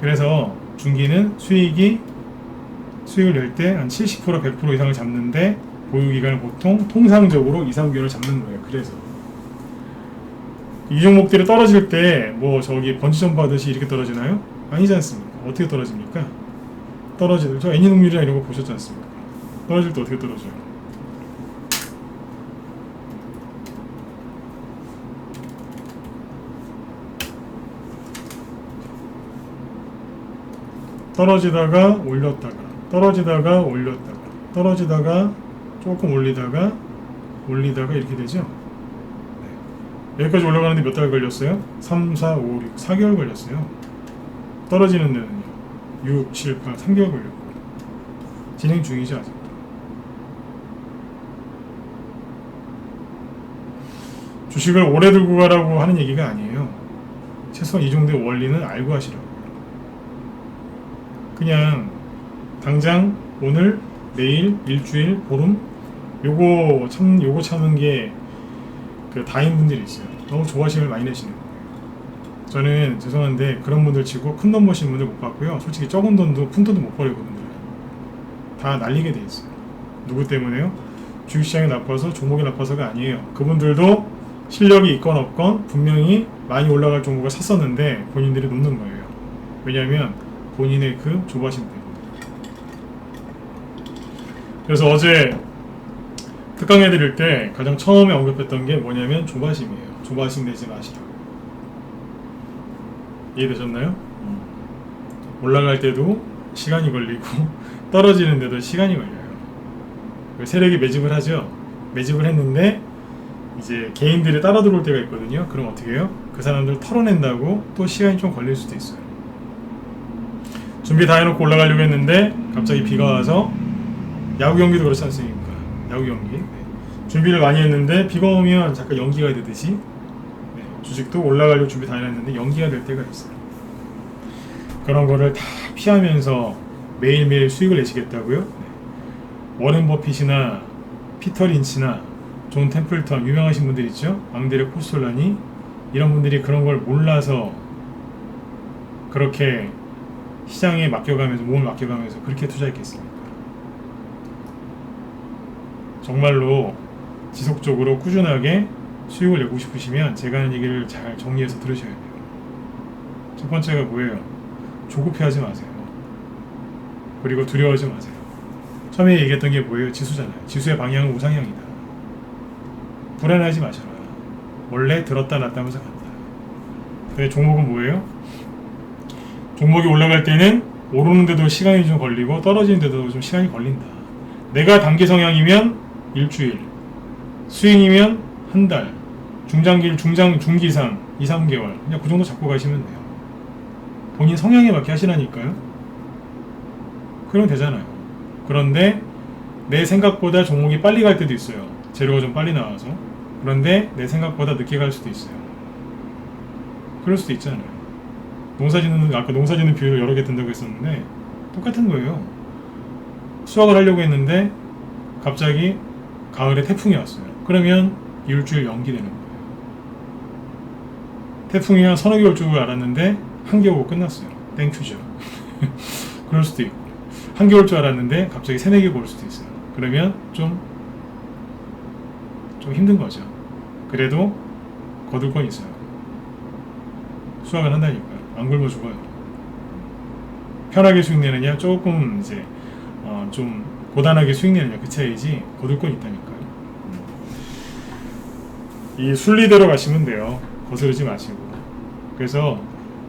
그래서 중기는 수익을 낼 때 한 70%, 100% 이상을 잡는데 보유기간을 보통 통상적으로 2, 3개월을 잡는 거예요. 그래서 이 종목들이 떨어질 때 뭐 번지점프 하듯이 이렇게 떨어지나요? 아니지 않습니까? 어떻게 떨어집니까? 저 애니동률이나 이런 거 보셨지 않습니까? 떨어질 때 어떻게 떨어져요? 떨어지다가 올렸다가 조금 올리다가 이렇게 되죠. 네. 여기까지 올라가는데 몇 달 걸렸어요? 3, 4, 5, 6, 4개월 걸렸어요. 떨어지는 데는요 6, 7, 8, 3개월 걸렸고 진행 중이죠. 아직도. 주식을 오래 들고 가라고 하는 얘기가 아니에요. 최소한 이 정도의 원리는 알고 하시라고요. 그냥 당장 오늘, 내일, 일주일, 보름 요거 참는 게 다인 분들이 있어요. 너무 조바심을 많이 내시는 거예요. 저는 죄송한데 그런 분들 치고 큰 돈 버시는 분들 못 봤고요. 솔직히 적은 돈도 큰 돈도 못 벌어요. 그분들은 다 날리게 돼 있어요. 누구 때문에요? 주식시장이 나빠서, 종목이 나빠서가 아니에요. 그분들도 실력이 있건 없건 분명히 많이 올라갈 종목을 샀었는데 본인들이 놓는 거예요. 왜냐하면 본인의 그 조바심 때문에. 그래서 어제 특강해 드릴 때 가장 처음에 언급했던 게 뭐냐면 조바심이에요. 조바심 내지 마시라고. 이해되셨나요? 올라갈 때도 시간이 걸리고 떨어지는데도 시간이 걸려요. 세력이 매집을 하죠. 매집을 했는데 이제 개인들이 따라 들어올 때가 있거든요. 그럼 어떻게 해요? 그 사람들 털어낸다고 또 시간이 좀 걸릴 수도 있어요. 준비 다 해놓고 올라가려고 했는데 갑자기 비가 와서, 야구 경기도 그렇지 않습니까? 야구 경기. 네. 준비를 많이 했는데 비가 오면 잠깐 연기가 되듯이, 네. 주식도 올라가려고 준비 다 해놨는데 연기가 될 때가 있어요. 그런 거를 다 피하면서 매일매일 수익을 내시겠다고요? 네. 워렌 버핏이나 피터 린치나 존 템플턴, 유명하신 분들 있죠? 앙드레 코스톨라니, 이런 분들이 그런 걸 몰라서 그렇게 시장에 맡겨가면서, 몸을 맡겨가면서 그렇게 투자했겠습니까? 정말로 지속적으로 꾸준하게 수익을 내고 싶으시면 제가 하는 얘기를 잘 정리해서 들으셔야 돼요. 첫 번째가 뭐예요? 조급해하지 마세요. 그리고 두려워하지 마세요. 처음에 얘기했던 게 뭐예요? 지수잖아요. 지수의 방향은 우상향이다. 불안하지 마셔라. 원래 들었다 놨다 하면서 간다. 근데 종목은 뭐예요? 종목이 올라갈 때는 오르는데도 시간이 좀 걸리고 떨어지는데도 좀 시간이 걸린다. 내가 단기 성향이면 일주일, 스윙이면 한 달, 중기상 2, 3개월, 그냥 그 정도 잡고 가시면 돼요. 본인 성향에 맞게 하시라니까요. 그러면 되잖아요. 그런데 내 생각보다 종목이 빨리 갈 때도 있어요. 재료가 좀 빨리 나와서. 그런데 내 생각보다 늦게 갈 수도 있어요. 그럴 수도 있잖아요. 아까 농사 짓는 비율을 여러 개 든다고 했었는데 똑같은 거예요. 수확을 하려고 했는데 갑자기 가을에 태풍이 왔어요. 그러면 일주일 연기되는 거예요. 태풍이 한 서너 개월 줄 알았는데 한 개월 오고 끝났어요. 땡큐죠. 그럴 수도 있고, 한 개월 줄 알았는데 갑자기 세네 개가 올 수도 있어요. 그러면 좀 힘든 거죠. 그래도 거둘 건 있어요. 수확을 한다니까요. 안 굶어 죽어요. 편하게 수익 내느냐, 조금 이제 좀 고단하게 수익 내느냐, 그 차이지 거둘 건 있다니까요. 이 순리대로 가시면 돼요. 거스르지 마시고. 그래서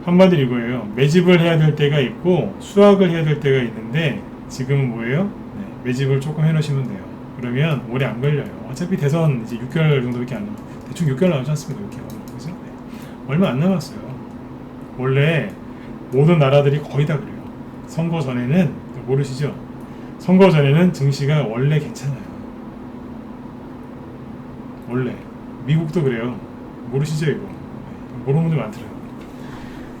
한마디로 이거예요. 매집을 해야 될 때가 있고 수확을 해야 될 때가 있는데, 지금은 뭐예요? 네, 매집을 조금 해놓으시면 돼요. 그러면 오래 안 걸려요. 어차피 대선 이제 6개월 정도밖에 안 남았어요. 대충 6개월 남지 않습니까? 6개월. 그죠? 네. 얼마 안 남았어요. 원래 모든 나라들이 거의 다 그래요. 선거 전에는, 모르시죠? 선거 전에는 증시가 원래 괜찮아요. 원래. 미국도 그래요. 모르시죠, 이거? 모르는 분들 많더라고요.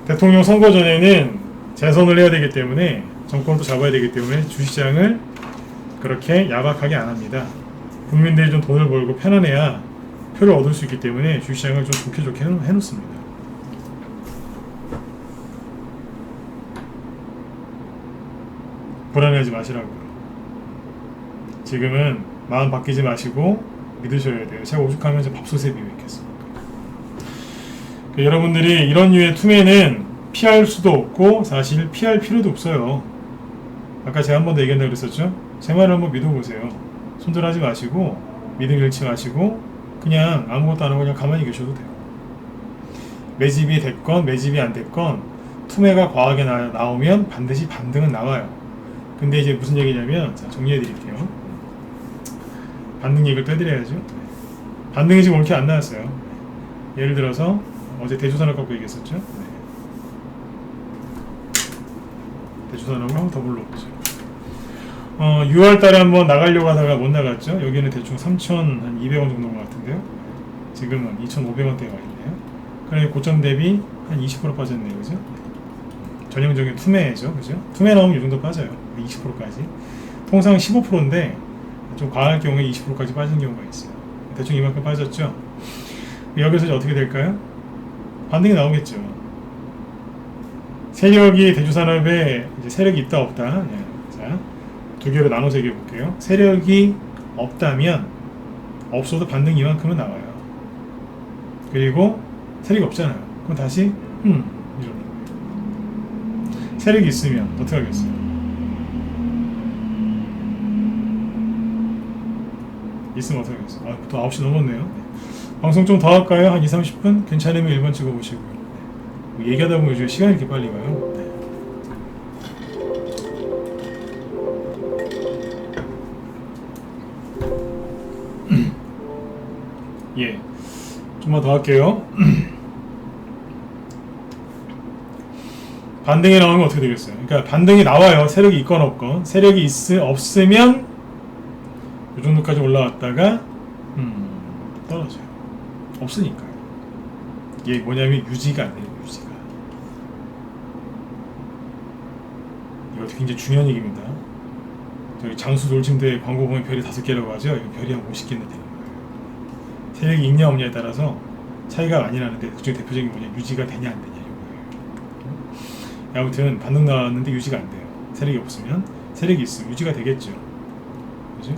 대통령 선거 전에는 재선을 해야 되기 때문에, 정권도 잡아야 되기 때문에 주시장을 그렇게 야박하게 안 합니다. 국민들이 좀 돈을 벌고 편안해야 표를 얻을 수 있기 때문에 주시장을 좀 좋게 해놓습니다. 불안해하지 마시라고요. 지금은 마음 바뀌지 마시고 믿으셔야 돼요. 제가 오죽하면 밥솥에 비유했겠습니까? 여러분들이 이런 류의 투매는 피할 수도 없고 사실 피할 필요도 없어요. 아까 제가 한 번 더 얘기한다고 그랬었죠? 제 말을 한번 믿어보세요. 손절하지 마시고 믿음 잃지 마시고 그냥 아무것도 안 하고 그냥 가만히 계셔도 돼요. 매집이 됐건 매집이 안 됐건 투매가 과하게 나오면 반드시 반등은 나와요. 근데 이제 무슨 얘기냐면, 자, 정리해 드릴게요. 반등 얘기를 또 해드려야죠. 반등이 지금 이렇게 안 나왔어요. 예를 들어서 어제 대주산업 갖고 얘기했었죠. 네. 대주산업을 한번 더 불러보죠. 6월 달에 한번 나가려고 하다가 못 나갔죠. 여기는 대충 3,200원 정도인 것 같은데요. 지금은 2,500원대가 있네요. 그러니 고점 대비 한 20% 빠졌네요. 그죠? 전형적인 투매죠. 그죠? 투매 나오면 이 정도 빠져요. 20%까지. 통상 15%인데 좀 과할 경우에 20%까지 빠진 경우가 있어요. 대충 이만큼 빠졌죠. 여기서 이제 어떻게 될까요? 반등이 나오겠죠. 세력이 대주산업에 이제 세력이 있다 없다. 네. 자, 두 개로 나눠서 얘기해 볼게요. 세력이 없다면, 없어도 반등 이만큼은 나와요. 그리고 세력이 없잖아요. 그럼 다시 이러는 거예요. 세력이 있으면 어떻게 하겠어요? 있으면 어떻게 하겠어요? 아, 또 9시 넘었네요. 네. 방송 좀 더 할까요? 한 2, 30분? 괜찮으면 1번 찍어보시고요. 네. 얘기하다 보면 요즘 시간이 이렇게 빨리 가요. 네. 예, 좀만 더 할게요. 반등이 나오면 어떻게 되겠어요? 그러니까 반등이 나와요. 세력이 있건 없건. 세력이 없으면 이 정도까지 올라왔다가 떨어져요. 없으니까요. 이게 뭐냐면 유지가 안 돼요. 유지가. 이것도 굉장히 중요한 얘기입니다. 저기 장수 돌침대 광고 보면 별이 5개라고 하죠. 이거 별이 한 50개는 되는 거예요. 세력이 있냐 없냐에 따라서 차이가 많이 나는데 그중에 대표적인 뭐냐, 유지가 되냐 안 되냐 이거예요. 아무튼 반등 나왔는데 유지가 안 돼요. 세력이 없으면. 세력이 있으면 유지가 되겠죠. 그죠?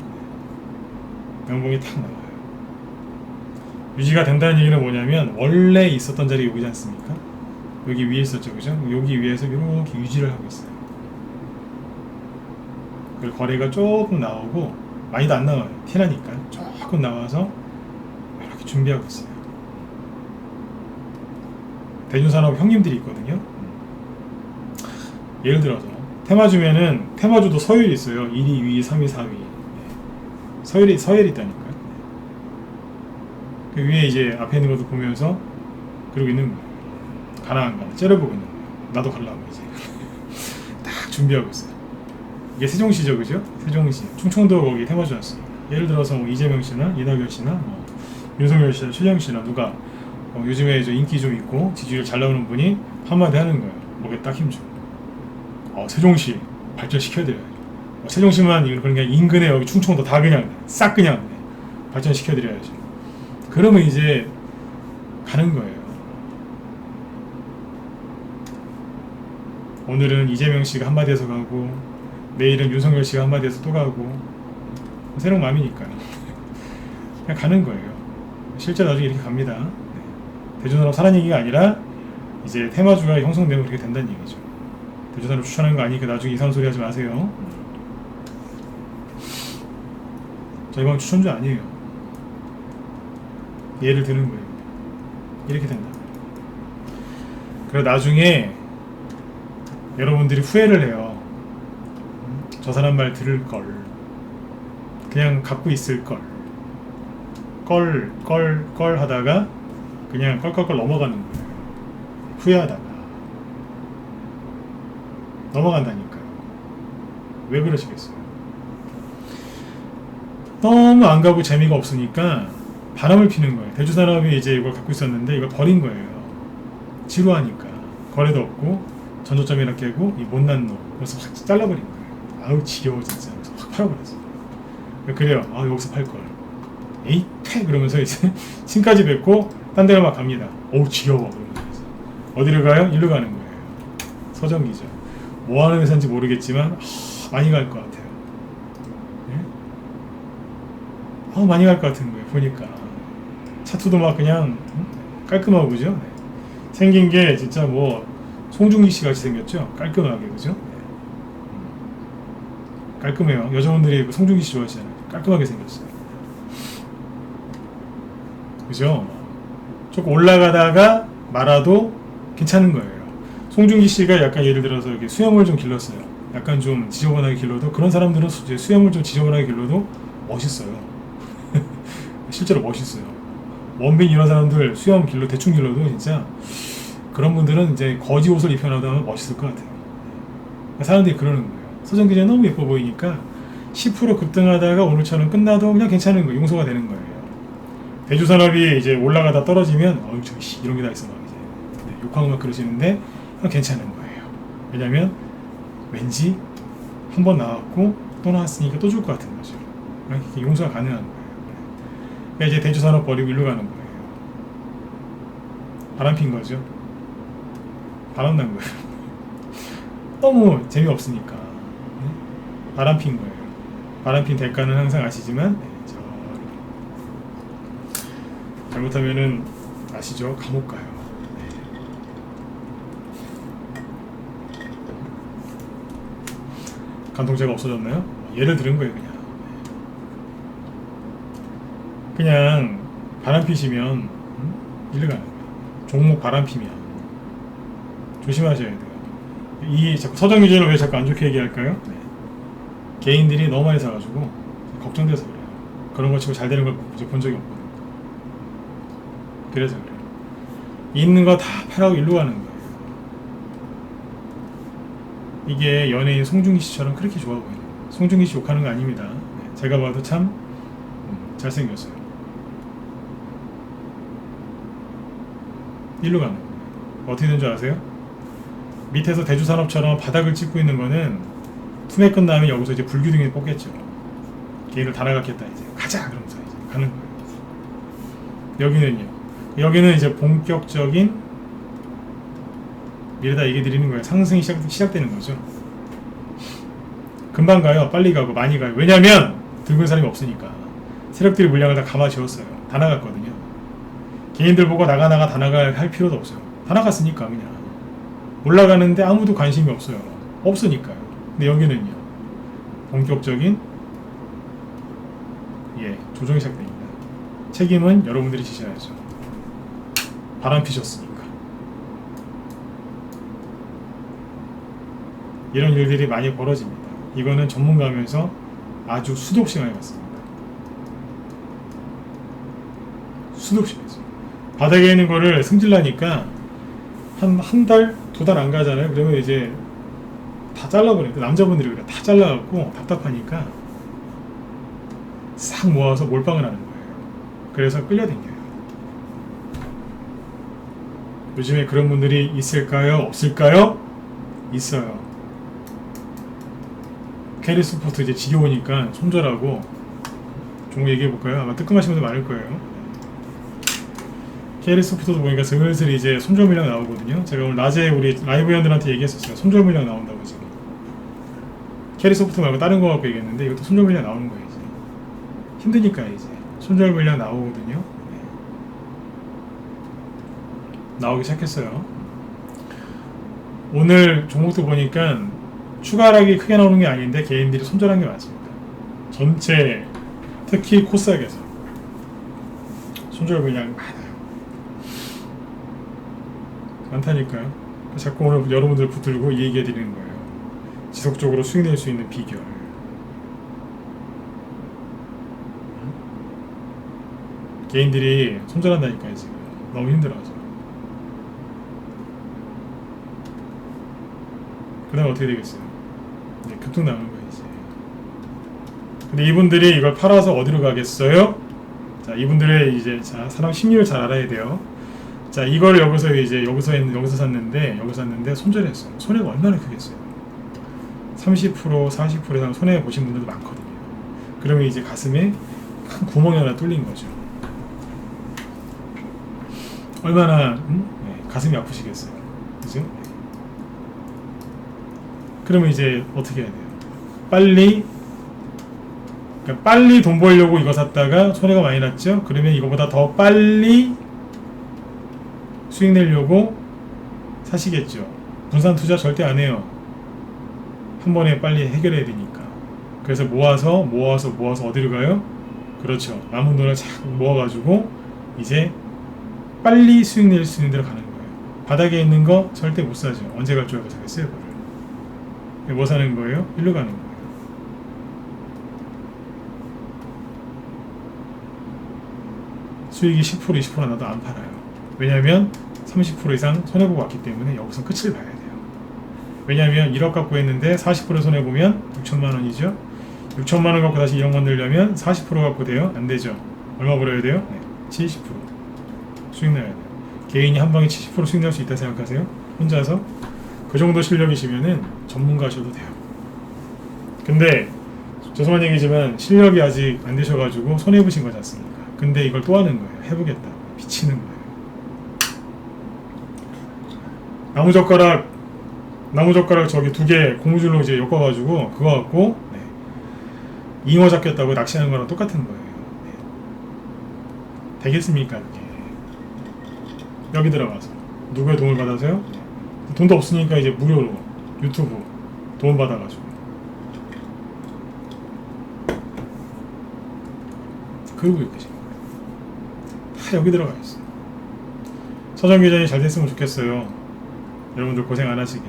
명봉이 탁 나와요. 유지가 된다는 얘기는 뭐냐면 원래 있었던 자리 여기지 않습니까? 여기 위에 있었죠, 그죠? 여기 위에서 이렇게 유지를 하고 있어요. 그리고 거래가 조금 나오고 많이도 안 나와요. 티나니까 조금 나와서 이렇게 준비하고 있어요. 대중산업 형님들이 있거든요. 예를 들어서 테마주면은 테마주도 서열이 있어요. 1위, 2위, 3위, 4위. 서열이 있다니까요. 그 위에 이제 앞에 있는 것도 보면서 그러고 있는 거예요. 가나안 가나 째려보고 있는 거예요. 나도 가려고 이제 딱 준비하고 있어요. 이게 세종시죠, 그죠? 세종시 충청도 거기 테마주였어요. 예를 들어서 뭐 이재명 씨나 이낙연 씨나 뭐 윤석열 씨나 최재형 씨나 누가 요즘에 저 인기 좀 있고 지지율 잘 나오는 분이 한마디 하는 거예요. 목에 딱 힘줘. 세종시 발전시켜야 돼요. 세종시만 그런 게 인근에 여기 충청도 다 그냥 싹 그냥 발전시켜 드려야죠. 그러면 이제 가는 거예요. 오늘은 이재명 씨가 한마디 해서 가고 내일은 윤석열 씨가 한마디 해서 또 가고 새로운 마음이니까 그냥 가는 거예요. 실제 나중에 이렇게 갑니다. 대중산업 사는 얘기가 아니라 이제 테마주가 형성되면 그렇게 된다는 얘기죠. 대중산업 추천하는 거 아니니까 나중에 이상한 소리 하지 마세요. 저 이번 추천주 아니에요. 예를 드는 거예요. 이렇게 된다. 그리고 나중에 여러분들이 후회를 해요. 저 사람 말 들을 걸, 그냥 갖고 있을 걸, 걸 하다가 그냥 껄껄껄 넘어가는 거예요. 후회하다가 넘어간다니까요. 왜 그러시겠어요? 너무 안 가고 재미가 없으니까 바람을 피는 거예요. 대주산업이 이제 이걸 갖고 있었는데 이걸 버린 거예요. 지루하니까 거래도 없고 전조점이나 깨고 이 못난 놈 그래서 확 잘라버린 거예요. 아우 지겨워 진짜. 그래서 확 팔아버렸어요. 그래요. 여기서 팔걸. 에이 퇴 그러면서 이제 신까지 뵙고 딴 데로 막 갑니다. 어우 지겨워 그러면서 어디를 가요? 일로 가는 거예요. 서정기죠. 뭐 하는 회사인지 모르겠지만 많이 갈 것 같아요. 네? 많이 갈 것 같은 거예요. 보니까 차트도 막 그냥 깔끔하고 그죠? 네. 생긴 게 진짜 뭐 송중기 씨 같이 생겼죠? 깔끔하게 그죠? 네. 깔끔해요. 여자분들이 그 송중기 씨 좋아하시잖아요. 깔끔하게 생겼어요. 그죠? 조금 올라가다가 말아도 괜찮은 거예요. 송중기 씨가 약간 예를 들어서 이렇게 수염을 좀 길렀어요. 약간 좀 지저분하게 길러도 그런 사람들은 이제 수염을 좀 지저분하게 길러도 멋있어요. 실제로 멋있어요. 원빈 이런 사람들 수염 길러 대충 길러도 진짜 그런 분들은 이제 거지 옷을 입혀놔도 멋있을 것 같아요. 사람들이 그러는 거예요. 서정 기자 너무 예뻐 보이니까 10% 급등하다가 오늘처럼 끝나도 그냥 괜찮은 거예요. 용서가 되는 거예요. 대주산업이 이제 올라가다 떨어지면 저기 이런 게 다 있어 막 이제 욕하고 막 그러시는데 괜찮은 거예요. 왜냐면 왠지 한 번 나왔고 또 나왔으니까 또 줄 것 같은 거죠. 이렇게 용서가 가능한 거예요. 그러니까 이제 대주산업 버리고 일로 가는 거예요. 바람핀 거죠. 바람난 거예요. 너무 재미없으니까 바람핀 거예요. 바람핀 대가는 항상 아시지만 잘못하면은 아시죠? 감옥 가요. 간통죄가 없어졌나요? 예를 들은 거예요 그냥. 그냥 바람 피시면 일로 가는 거예요. 종목 바람 피면 조심하셔야 돼요. 이 자꾸 서정 유저를 왜 자꾸 안 좋게 얘기할까요? 네. 개인들이 너무 많이 사가지고 걱정돼서 그래요. 그런 거 치고 잘 되는 걸 본 적이 없거든요. 그래서 그래요. 있는 거 다 팔아고 일로 가는 거예요. 이게 연예인 송중기 씨처럼 그렇게 좋아 보여요. 송중기 씨 욕하는 거 아닙니다. 네. 제가 봐도 참 잘생겼어요. 일로 가는 거예요. 어떻게 된 줄 아세요? 밑에서 대주산업처럼 바닥을 찍고 있는 거는 투매 끝나면 여기서 이제 불규등이 뽑겠죠. 걔를 다 나갔겠다 이제 가자 그러면서 이제 가는 거예요. 여기는요. 여기는 이제 본격적인 미래다 얘기 드리는 거예요. 상승이 시작되는 거죠. 금방 가요. 빨리 가고 많이 가요. 왜냐면 들고 있는 사람이 없으니까. 세력들이 물량을 다 감아쥐었어요. 다 나갔거든요. 개인들 보고 나가 다 나갈 할 필요도 없어요. 다 나갔으니까 그냥 올라가는데 아무도 관심이 없어요. 없으니까요. 근데 여기는요. 본격적인 조정이 시작됩니다. 책임은 여러분들이 지셔야죠. 바람 피셨으니까. 이런 일들이 많이 벌어집니다. 이거는 전문가면서 아주 수도 없이 많이 봤습니다. 수도 없이 봤어요. 바닥에 있는 거를 승질나니까 한 달, 2달 안 가잖아요. 그러면 이제 다 잘라버려요. 남자분들이 그래. 다 잘라갖고 답답하니까 싹 모아서 몰빵을 하는 거예요. 그래서 끌려다녀요. 요즘에 그런 분들이 있을까요? 없을까요? 있어요. 캐리스포트 이제 지겨우니까 손절하고 종목 얘기해볼까요? 아마 뜨끔하신 분들 많을 거예요. 캐리스포트도 보니까 슬슬 이제 손절 물량 나오거든요. 제가 오늘 낮에 우리 라이브 회원들한테 얘기했었어요. 손절 물량 나온다고 지금. 캐리소프트 말고 다른 거 갖고 얘기했는데 이것도 손절 물량 나오는 거예요. 이제. 힘드니까 이제 손절 물량 나오거든요. 네. 나오기 시작했어요. 오늘 종목도 보니까 추가 하락이 크게 나오는 게 아닌데 개인들이 손절한 게 많습니다. 전체 특히 코스닥에서 손절 물량 많다니까요. 자꾸 오늘 여러분들 붙들고 이 얘기해 드리는 거예요. 지속적으로 수익 낼 수 있는 비결. 개인들이 손절한다니까요. 지금 너무 힘들어서. 그 다음 어떻게 되겠어요? 이제 급등 나오는 거예요. 이제. 근데 이분들이 이걸 팔아서 어디로 가겠어요? 자, 이분들의 이제 사람 심리를 잘 알아야 돼요. 자, 이걸 여기서 샀는데 손절했어요. 손해가 얼마나 크겠어요? 30%, 40% 이상 손해 보신 분들도 많거든요. 그러면 이제 가슴에 큰 구멍이 하나 뚫린 거죠. 얼마나 가슴이 아프시겠어요. 그죠? 그러면 이제 어떻게 해야 돼요? 빨리 돈 벌려고 이거 샀다가 손해가 많이 났죠? 그러면 이거보다 더 빨리 수익 내려고 사시겠죠. 분산 투자 절대 안 해요. 한 번에 빨리 해결해야 되니까. 그래서 모아서 어디로 가요? 그렇죠. 남은 돈을 착 모아가지고 이제 빨리 수익 낼 수 있는 데로 가는 거예요. 바닥에 있는 거 절대 못 사죠. 언제 갈 줄 알고 사겠어요, 그거를. 뭐 사는 거예요? 일로 가는 거예요. 수익이 10% 20% 나도 안 팔아요. 왜냐하면 30% 이상 손해보고 왔기 때문에 여기서 끝을 봐야 돼요. 왜냐하면 1억 갖고 했는데 40% 손해보면 6천만 원이죠. 6천만 원 갖고 다시 1억 만들려면 40% 갖고 돼요? 안 되죠. 얼마 벌어야 돼요? 네, 70% 수익 내야 돼요. 개인이 한 방에 70% 수익 낼 수 있다 생각하세요? 혼자서? 그 정도 실력이시면은 전문가셔도 돼요. 근데 죄송한 얘기지만 실력이 아직 안 되셔가지고 손해보신 거지 않습니까? 근데 이걸 또 하는 거예요. 해보겠다. 미치는 거예요. 나무젓가락 저기 2개 고무줄로 이제 엮어가지고 그거 갖고 잉어 잡겠다고 낚시하는 거랑 똑같은 거예요. 네. 되겠습니까? 이렇게. 여기 들어가서 누구의 도움을 받아서요? 네. 돈도 없으니까 이제 무료로 유튜브 도움 받아가지고 그러고 계신 거예요. 다 여기 들어가 있어. 서점 기전이 잘 됐으면 좋겠어요. 여러분들 고생 안 하시게.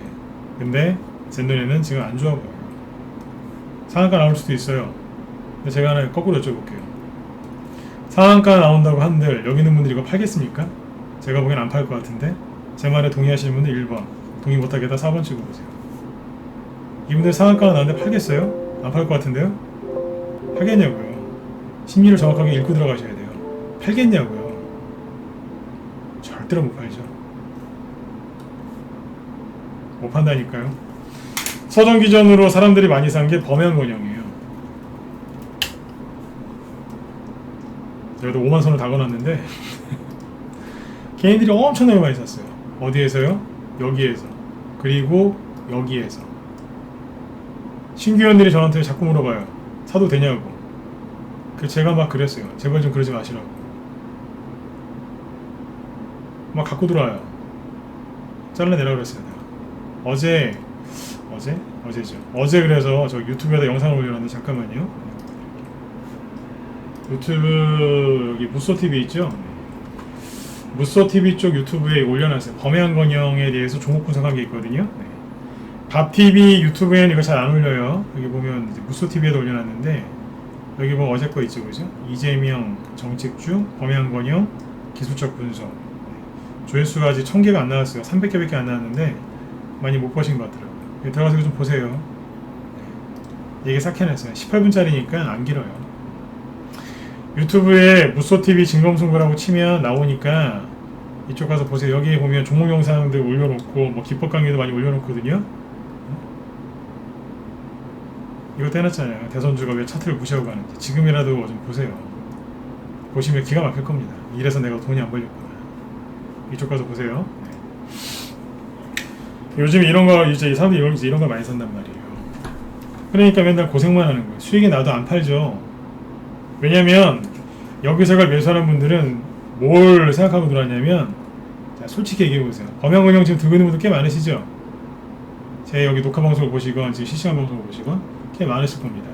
근데 제 눈에는 지금 안 좋아 보여요. 상한가 나올 수도 있어요. 근데 제가 하나 거꾸로 여쭤볼게요. 상한가 나온다고 한들 여기 있는 분들이 이거 팔겠습니까? 제가 보기엔 안 팔 것 같은데 제 말에 동의하시는 분들 1번, 동의 못하겠다 4번 찍어보세요. 이분들 상한가가 나오는데 팔겠어요? 안 팔 것 같은데요? 팔겠냐고요. 심리를 정확하게 읽고 들어가셔야 돼요. 팔겠냐고요. 절대로 못 팔죠. 못 판다니까요. 서점 기전으로 사람들이 많이 산 게 범양건영이에요. 저희도 5만 선을 다 걸었는데 개인들이 엄청나게 많이 샀어요. 어디에서요? 여기에서. 그리고 여기에서. 신규원들이 저한테 자꾸 물어봐요. 사도 되냐고. 제가 막 그랬어요. 제발 좀 그러지 마시라고. 막 갖고 들어와요. 잘라내라고 그랬어요. 어제죠. 어제 그래서 저 유튜브에다 영상을 올려놨는데 잠깐만요. 유튜브 여기 무쏘TV 있죠? 무쏘TV 쪽 유튜브에 올려놨어요. 범양건영에 대해서 종목 분석한 게 있거든요. 밥TV 유튜브에는 이거 잘 안 올려요. 여기 보면 무쏘TV에도 올려놨는데 여기 보면 어제 거 있죠, 그죠? 이재명 정책주, 범양건영 기술적 분석. 조회수가 아직 1000개가 안 나왔어요. 300개밖에 안 나왔는데 많이 못 보신 것 같더라고요. 들어가서 좀 보세요. 이게 싹 해놨어요. 18분짜리니까 안 길어요. 유튜브에 무쏘TV 진검승부라고 치면 나오니까 이쪽 가서 보세요. 여기에 보면 종목 영상들 올려놓고 뭐 기법 강의도 많이 올려놓거든요. 이것도 해놨잖아요. 대선주가 왜 차트를 무시하고 가는지. 지금이라도 좀 보세요. 보시면 기가 막힐 겁니다. 이래서 내가 돈이 안 벌렸구나. 이쪽 가서 보세요. 요즘 이런 거 이제 사람들이 이런 거 많이 산단 말이에요. 그러니까 맨날 고생만 하는 거예요. 수익이 나도 안 팔죠. 왜냐면 여기서가 매수하는 분들은 뭘 생각하고 들어왔냐면, 자, 솔직히 얘기해 보세요. 범양건영 지금 들고 있는 분들 꽤 많으시죠? 제 여기 녹화 방송을 보시건 지금 실시간 방송을 보시건 꽤 많으실 겁니다.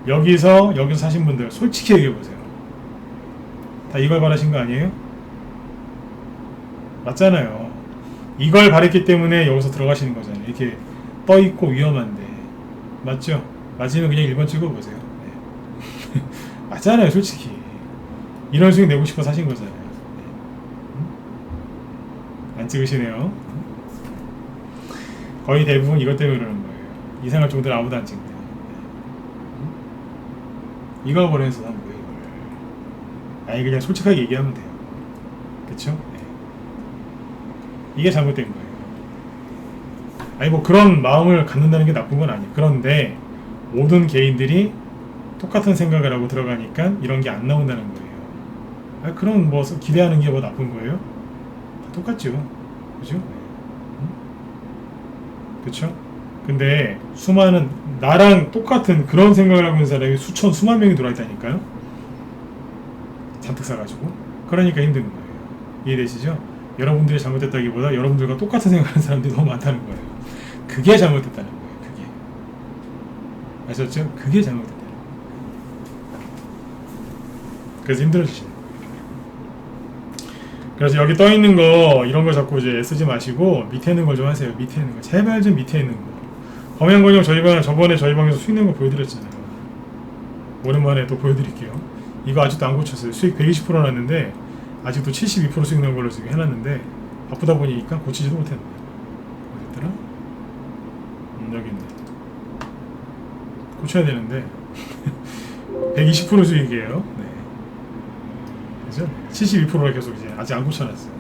여기서 사신 분들 솔직히 얘기해 보세요. 다 이걸 바라신 거 아니에요? 맞잖아요. 이걸 바랬기 때문에 여기서 들어가시는 거잖아요. 이렇게 떠있고 위험한데. 맞죠? 맞으면 그냥 1번 찍어보세요. 네. 맞잖아요, 솔직히. 이런 수익 내고 싶어 사신 거잖아요. 안 찍으시네요. 거의 대부분 이것 때문에 그러는 거예요. 이상할 정도로 아무도 안 찍네요. 이거 보내서 산 거예요, 이걸. 아니, 그냥 솔직하게 얘기하면 돼요. 그쵸? 네. 이게 잘못된 거예요. 아니, 뭐 그런 마음을 갖는다는 게 나쁜 건 아니에요. 그런데 모든 개인들이 똑같은 생각을 하고 들어가니까 이런 게 안 나온다는 거예요. 아, 그럼 뭐 기대하는 게 뭐 나쁜 거예요? 다 똑같죠. 그죠? 그쵸? 근데 수많은 나랑 똑같은 그런 생각을 하고 있는 사람이 수만 명이 들어있다니까요. 잔뜩 사가지고. 그러니까 힘든 거예요. 이해되시죠? 여러분들이 잘못됐다기보다 여러분들과 똑같은 생각하는 사람들이 너무 많다는 거예요. 그게 잘못됐다는 거예요. 그게. 아셨죠? 그게 잘못됐다는 거예요. 그래서 힘들어지시는 거예요. 그래서 여기 떠 있는 거 이런 거 자꾸 이제 쓰지 마시고 밑에 있는 걸 좀 하세요. 밑에 있는 거. 제발 좀 밑에 있는 거. 범양건영 저희가 저번에 저희 방에서 수익 낸 거 보여드렸잖아요. 오랜만에 또 보여드릴게요. 이거 아직도 안 고쳤어요. 수익 120% 났는데 아직도 72% 수익 난 걸로 지금 해놨는데 바쁘다 보니까 고치지도 못했네. 어딨더라? 여기 있네. 고쳐야 되는데 120% 수익이에요. 네. 그죠? 72%가 계속 이제 아직 안 고쳐놨어요.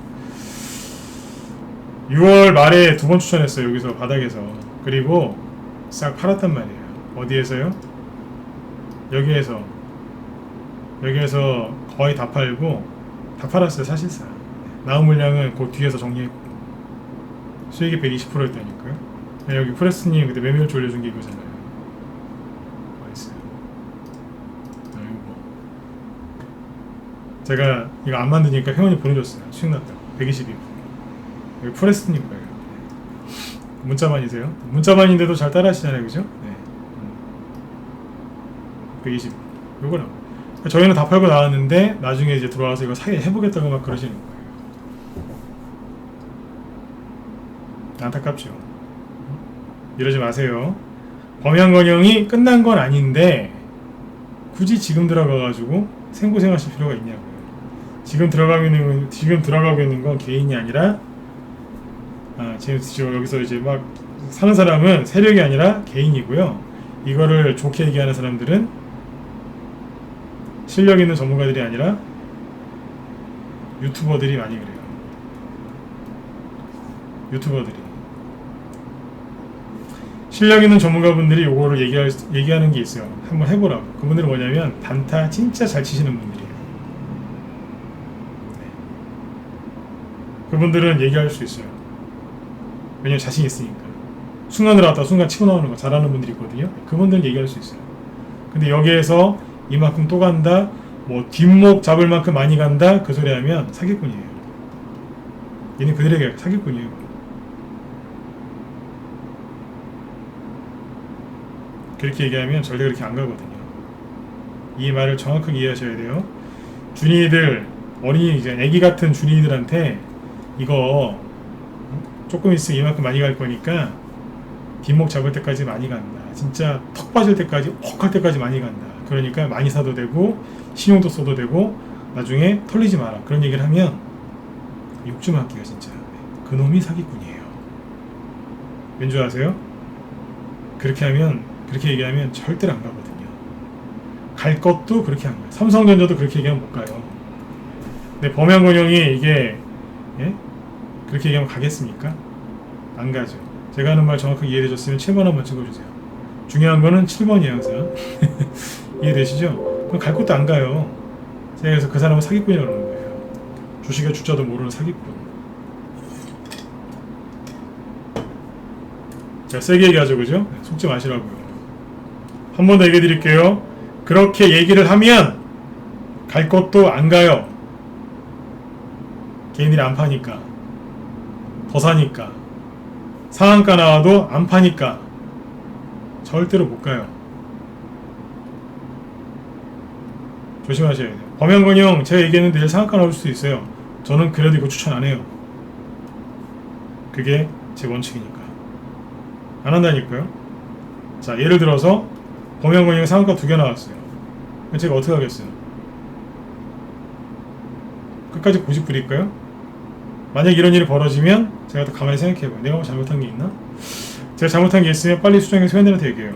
6월 말에 2번 추천했어요. 여기서 바닥에서. 그리고 싹 팔았단 말이에요. 어디에서요? 여기에서 거의 다 팔고 다 팔았어요. 사실상 나온 물량은 그 뒤에서 정리했고 수익이 120%였다니까요. 여기 프레스님 그때 매매율 올려준 게 이거잖아요. 어딨어요? 제가 이거 안 만드니까 회원이 보내줬어요. 수익 났다고. 122%. 여기 프레스님 거예요. 문자만이세요? 문자만인데도 잘 따라 하시잖아요. 그죠? 네. 120. 요거랑 저희는 다 팔고 나왔는데 나중에 이제 들어와서 이거 해보겠다고 막 그러시는 거예요. 안타깝죠. 이러지 마세요. 범양건영이 끝난 건 아닌데 굳이 지금 들어가가지고 생고생하실 필요가 있냐고요. 지금 들어가고 있는 건 개인이 아니라 지금 여기서 이제 막 사는 사람은 세력이 아니라 개인이고요. 이거를 좋게 얘기하는 사람들은 실력 있는 전문가들이 아니라 유튜버들이 많이 그래요. 유튜버들이 실력 있는 전문가분들이 요거를 얘기하는 게 있어요. 한번 해보라고. 그분들은 뭐냐면 단타 진짜 잘 치시는 분들이에요. 네. 그분들은 얘기할 수 있어요. 왜냐면 자신 있으니까. 순간으로 왔다 순간 치고 나오는 거 잘하는 분들이 있거든요. 그분들은 얘기할 수 있어요. 근데 여기에서 이만큼 또 간다, 뭐 뒷목 잡을 만큼 많이 간다, 그 소리 하면 사기꾼이에요. 얘는 그들에게 사기꾼이에요. 그렇게 얘기하면 절대 그렇게 안 가거든요. 이 말을 정확하게 이해하셔야 돼요. 준이들, 어린이, 이제 애기 같은 준이들한테 이거 조금 있으면 이만큼 많이 갈 거니까 뒷목 잡을 때까지 많이 간다. 진짜 턱 빠질 때까지, 헉 할 때까지 많이 간다. 그러니까 많이 사도 되고, 신용도 써도 되고, 나중에 털리지 마라. 그런 얘기를 하면 욕 좀 할게요, 진짜. 그놈이 사기꾼이에요. 왠지 아세요? 그렇게 얘기하면 절대로 안 가거든요. 갈 것도 그렇게 안 가요. 삼성전자도 그렇게 얘기하면 못 가요. 근데 범양건영이 이게 그렇게 얘기하면 가겠습니까? 안 가죠. 제가 하는 말 정확하게 이해되셨으면 7번 한번 찍어주세요. 중요한 거는 7번이에요 항상. 이해되시죠? 그럼 갈 것도 안 가요. 제가 그래서 그 사람은 사기꾼이라고 그러는 거예요. 주식의 주자도 모르는 사기꾼. 자, 세게 얘기하죠, 그죠? 속지 마시라고요. 한 번 더 얘기해 드릴게요. 그렇게 얘기를 하면 갈 것도 안 가요. 개인들이 안 파니까, 더 사니까, 상한가 나와도 안 파니까 절대로 못 가요. 조심하셔야 돼요. 범양건영 제가 얘기했는데 내일 상한가 나올 수도 있어요. 저는 그래도 이거 추천 안 해요. 그게 제 원칙이니까. 안 한다니까요. 자, 예를 들어서 범양건영에 상한가 2개 나왔어요. 제가 어떻게 하겠어요? 끝까지 고집 부릴까요? 만약 이런 일이 벌어지면 제가 또 가만히 생각해봐요. 내가 뭐 잘못한 게 있나? 제가 잘못한 게 있으면 빨리 수정해서 회원들한테 얘기해요.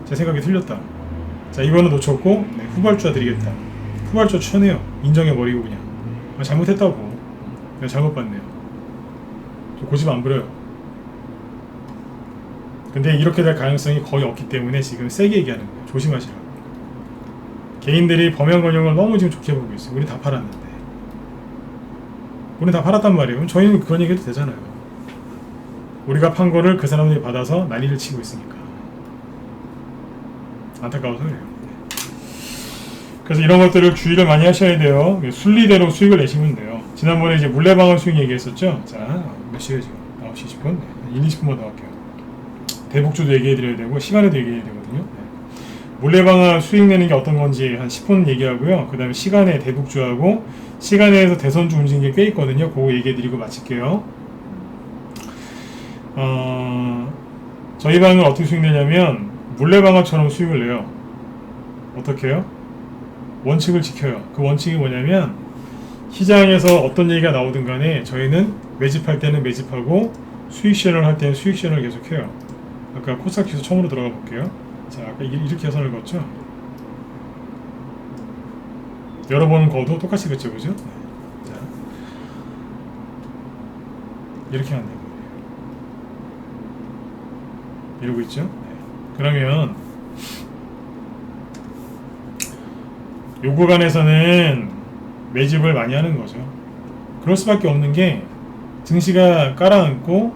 제 생각이 틀렸다. 자, 이번은 놓쳤고 후발주자 드리겠다. 후발주자 추천해요. 인정해버리고 그냥 잘못했다고. 내가 잘못 봤네요. 저 고집 안 부려요. 근데 이렇게 될 가능성이 거의 없기 때문에 지금 세게 얘기하는 거예요. 조심하시라고. 개인들이 범양건영을 너무 지금 좋게 보고 있어요. 우리 다 팔았는데. 우리 다 팔았단 말이에요. 그럼 저희는 그런 얘기 해도 되잖아요. 우리가 판 거를 그 사람들이 받아서 난리를 치고 있으니까. 안타까워서 그래요. 그래서 이런 것들을 주의를 많이 하셔야 돼요. 순리대로 수익을 내시면 돼요. 지난번에 이제 물레방아 수익 얘기했었죠. 자, 몇 시에 지금? 9시 20분? 네. 1, 20분만 더 할게요. 대북주도 얘기해드려야 되고 시간에도 얘기해야 되거든요. 네. 물레방아 수익 내는 게 어떤 건지 한 10분 얘기하고요. 그 다음에 시간에 대북주하고 시간에서 대선주 움직이는 게 꽤 있거든요. 그거 얘기해드리고 마칠게요. 저희 방은 어떻게 수익 내냐면 물레방아처럼 수익을 내요. 어떻게 해요? 원칙을 지켜요. 그 원칙이 뭐냐면 시장에서 어떤 얘기가 나오든 간에 저희는 매집할 때는 매집하고 수익 시연을 할 때는 수익 시연을 계속해요. 아까 코스닥 지수 처음으로 들어가 볼게요. 자, 아까 이렇게 선을 걷죠? 여러 번 거도 똑같이 긋죠, 그죠? 네. 자, 이렇게 하는 거예요. 이러고 있죠? 네. 그러면 요 구간에서는 매집을 많이 하는 거죠. 그럴 수밖에 없는 게 증시가 깔아앉고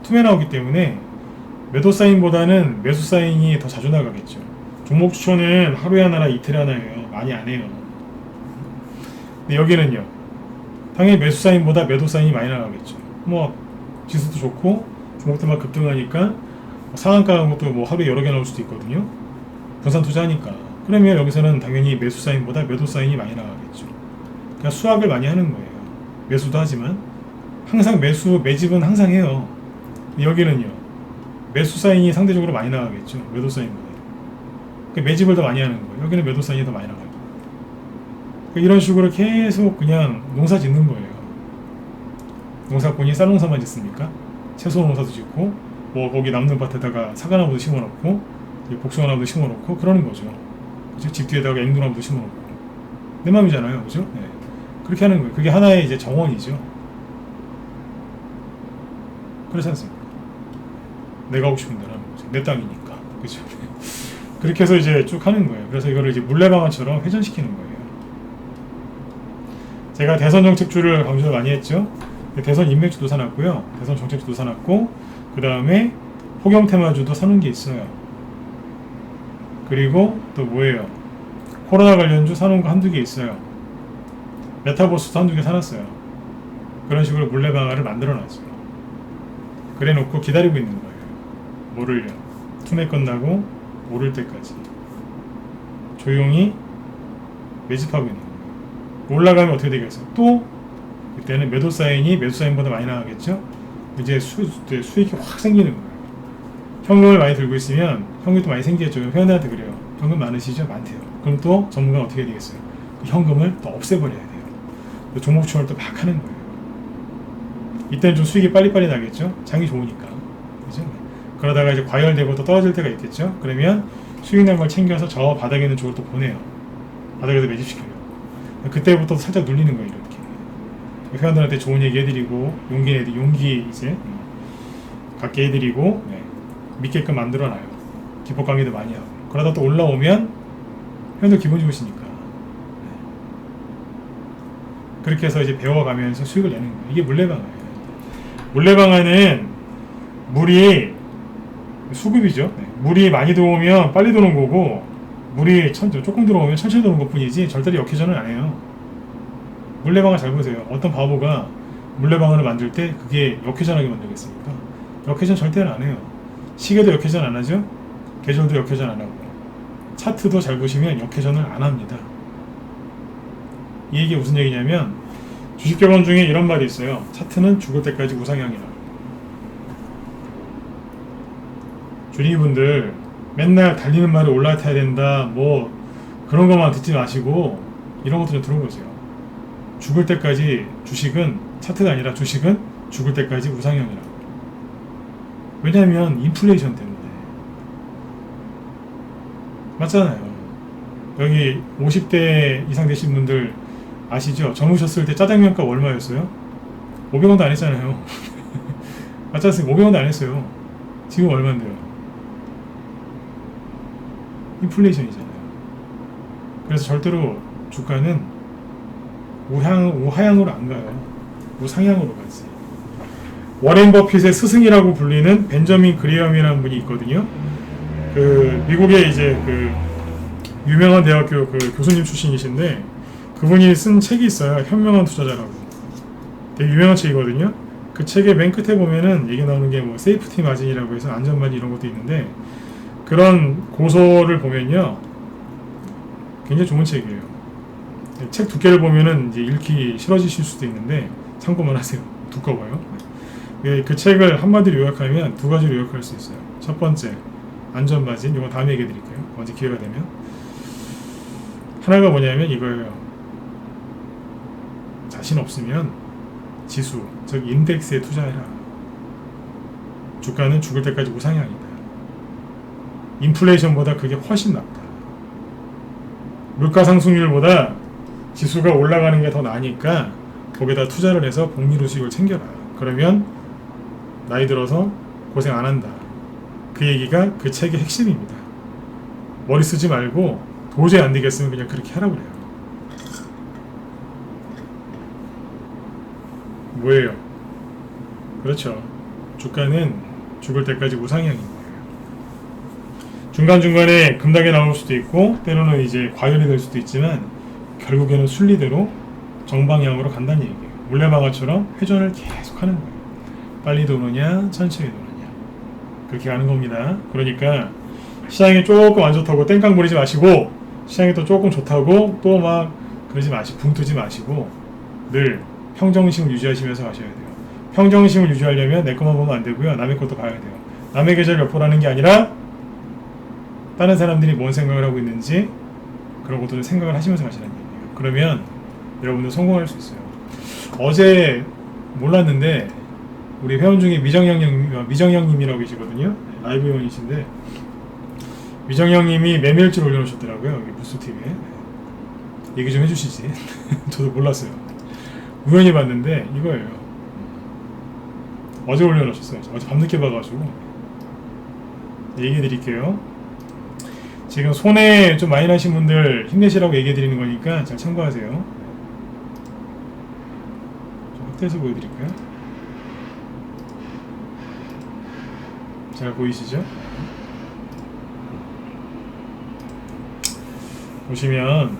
tum에 나오기 때문에 매도 사인보다는 매수 사인이 더 자주 나가겠죠. 종목 추천은 하루에 하나나 이틀에 하나예요. 많이 안 해요. 근데 여기는요, 당연히 매수 사인보다 매도 사인이 많이 나가겠죠. 뭐 지수도 좋고 종목들만 급등하니까 상한가 간 것도 뭐 하루에 여러 개 나올 수도 있거든요. 분산 투자하니까. 그러면 여기서는 당연히 매수 사인보다 매도 사인이 많이 나가겠죠. 그러니까 수학을 많이 하는 거예요. 매수도 하지만 항상 매집은 항상 해요. 여기는요, 매수 사인이 상대적으로 많이 나가겠죠. 매도 사인보다. 그러니까 매집을 더 많이 하는 거예요. 여기는 매도 사인이 더 많이 나가요. 그러니까 이런 식으로 계속 그냥 농사 짓는 거예요. 농사꾼이 쌀농사만 짓습니까? 채소 농사도 짓고, 뭐 거기 남는 밭에다가 사과나무도 심어놓고, 복숭아나무도 심어놓고 그러는 거죠. 그죠? 집 뒤에다가 앵두나무도 심어놓고. 내 맘이잖아요, 그죠? 네. 그렇게 하는 거예요. 그게 하나의 이제 정원이죠. 그렇지 않습니까? 내가 하고 싶은 대로 하는 거죠. 내 땅이니까, 그죠? 그렇게 해서 이제 쭉 하는 거예요. 그래서 이거를 이제 물레방아처럼 회전시키는 거예요. 제가 대선 정책주를 강조를 많이 했죠. 대선 인맥주도 사놨고요. 대선 정책주도 사놨고, 그 다음에 호경 테마주도 사놓은 게 있어요. 그리고 또 뭐예요? 코로나 관련주 사놓은 거 한두 개 있어요. 메타버스도 한두 개 사놨어요. 그런 식으로 물레방아를 만들어놨죠. 그래 놓고 기다리고 있는 거예요. 뭐를요? 투매 끝나고 오를 때까지 조용히 매집하고 있는 거예요. 올라가면 어떻게 되겠어요? 또 그때는 매도 사인이 매수 사인보다 많이 나가겠죠? 이제 수익이 확 생기는 거예요. 현금을 많이 들고 있으면 현금도 많이 생기겠죠. 회원들한테 그래요. 현금 많으시죠? 많대요. 그럼 또 전문가는 어떻게 되겠어요? 그 현금을 또 없애버려야 돼요. 또 종목 추천을 또 막 하는 거예요. 이때는 좀 수익이 빨리빨리 나겠죠? 장이 좋으니까. 그죠? 그러다가 이제 과열되고 또 떨어질 때가 있겠죠? 그러면 수익 난 걸 챙겨서 저 바닥에 있는 쪽으로 또 보내요. 바닥에서 매집시켜요. 그때부터 살짝 눌리는 거예요, 이렇게. 회원들한테 좋은 얘기 해드리고, 용기 이제 갖게 해드리고, 네. 믿게끔 만들어놔요. 기법 강의도 많이 하고. 그러다 또 올라오면 회원들 기분 좋으시니까. 네. 그렇게 해서 이제 배워가면서 수익을 내는 거예요. 이게 물레방아예요. 물레방아는 물이 수급이죠. 네. 물이 많이 들어오면 빨리 도는 거고, 물이 조금 들어오면 천천히 도는 것 뿐이지 절대로 역회전은 안 해요. 물레방아 잘 보세요. 어떤 바보가 물레방아를 만들 때 그게 역회전하게 만들겠습니까? 역회전 절대는 안 해요. 시계도 역회전 안 하죠? 계절도 역회전 안 하고, 차트도 잘 보시면 역회전을 안 합니다. 이 얘기 무슨 얘기냐면, 주식격언 중에 이런 말이 있어요. 차트는 죽을 때까지 우상향이라고. 주니분들 맨날 달리는 말이 올라타야 된다, 뭐 그런 것만 듣지 마시고 이런 것도 좀 들어보세요. 죽을 때까지 주식은, 차트가 아니라 주식은 죽을 때까지 우상향이라고. 왜냐하면 인플레이션 때문에. 맞잖아요. 여기 50대 이상 되신 분들 아시죠? 젊으셨을 때 짜장면값 얼마였어요? 500원도 안 했잖아요. 맞지 않습니까? 500원도 안 했어요. 지금 얼마인데요? 인플레이션이잖아요. 그래서 절대로 주가는 우하향으로 안 가요. 우상향으로 가지. 워렌 버핏의 스승이라고 불리는 벤저민 그레엄이라는 분이 있거든요. 그 미국의 이제 그 유명한 대학교 그 교수님 출신이신데, 그분이 쓴 책이 있어요. 현명한 투자자라고. 되게 유명한 책이거든요. 그 책의 맨 끝에 보면은 얘기 나오는 게 뭐 세이프티 마진이라고 해서 안전마진 이런 것도 있는데, 그런 고소를 보면요 굉장히 좋은 책이에요. 책 두께를 보면은 이제 읽기 싫어지실 수도 있는데 참고만 하세요. 두꺼워요. 그 책을 한마디로 요약하면 두 가지로 요약할 수 있어요. 첫 번째, 안전마진. 이거 다음에 얘기해 드릴게요. 언제 기회가 되면. 하나가 뭐냐면 이거예요. 자신 없으면 지수, 즉 인덱스에 투자해라. 주가는 죽을 때까지 우상향이다. 인플레이션보다 그게 훨씬 낫다. 물가 상승률보다 지수가 올라가는 게 더 나으니까 거기다 투자를 해서 복리로 수익을 챙겨라. 그러면 나이 들어서 고생 안 한다. 그 얘기가 그 책의 핵심입니다. 머리 쓰지 말고 도저히 안 되겠으면 그냥 그렇게 하라고 그래요. 뭐예요? 그렇죠. 주가는 죽을 때까지 우상향인 거예요. 중간중간에 급락이 나올 수도 있고 때로는 이제 과열이 될 수도 있지만 결국에는 순리대로 정방향으로 간다는 얘기예요. 물레방아처럼 회전을 계속 하는 거예요. 빨리 도느냐 천천히 도느냐 그렇게 가는 겁니다. 그러니까 시장이 조금 안 좋다고 땡깡 부리지 마시고 시장이 또 조금 좋다고 또 막 그러지 마시고 붕 뜨지 마시고 늘 평정심을 유지하시면서 가셔야 돼요. 평정심을 유지하려면 내 것만 보면 안 되고요. 남의 것도 봐야 돼요. 남의 계절 엿보라는 게 아니라 다른 사람들이 뭔 생각을 하고 있는지 그런 것들을 생각을 하시면서 가시라는 얘기예요. 그러면 여러분들 성공할 수 있어요. 어제 몰랐는데 우리 회원 중에 미정형님이라고 계시거든요. 라이브 회원이신데 미정형님이 매매일지를 올려놓으셨더라고요. 여기 부스TV에. 얘기 좀 해주시지. 저도 몰랐어요. 우연히 봤는데 이거예요. 어제 올려놓으셨어요. 어제 밤늦게 봐가지고 얘기해드릴게요. 지금 손해 좀 많이 나신 분들 힘내시라고 얘기해드리는 거니까 잘 참고하세요. 좀 확대해서 보여드릴까요? 잘 보이시죠? 보시면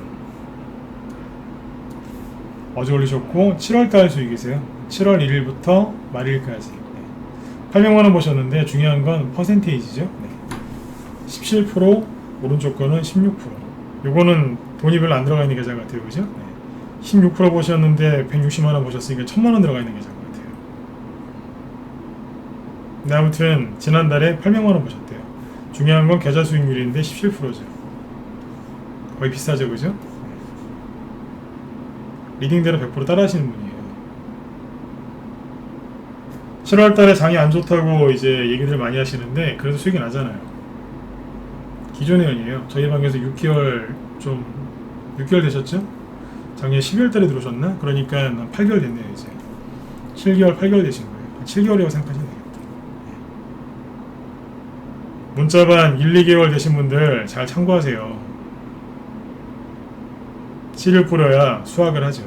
어제 올리셨고 7월달 수익이세요. 7월 1일부터 말일까지 800만원 보셨는데 중요한 건 퍼센테이지죠. 17% 오른쪽 거는 16%. 요거는 돈이 별로 안 들어가 있는 계좌 같아요. 그죠? 16% 보셨는데 160만원 보셨으니까 1000만원 들어가 있는 계좌 같아요. 근데 아무튼 지난달에 800만원 보셨대요. 중요한 건 계좌 수익률인데 17%죠. 거의 비싸죠. 그죠? 리딩대로 100% 따라 하시는 분이에요. 7월달에 장이 안 좋다고 이제 얘기들 많이 하시는데 그래도 수익이 나잖아요. 기존 회원이에요. 저희 방에서 6개월 되셨죠? 작년 12월달에 들어오셨나? 그러니까 한 8개월 됐네요. 이제 7개월 8개월 되신 거예요. 한 7개월이라고 생각하시면 되겠다. 문자반 1, 2개월 되신 분들 잘 참고하세요. 씨를 뿌려야 수확을 하죠.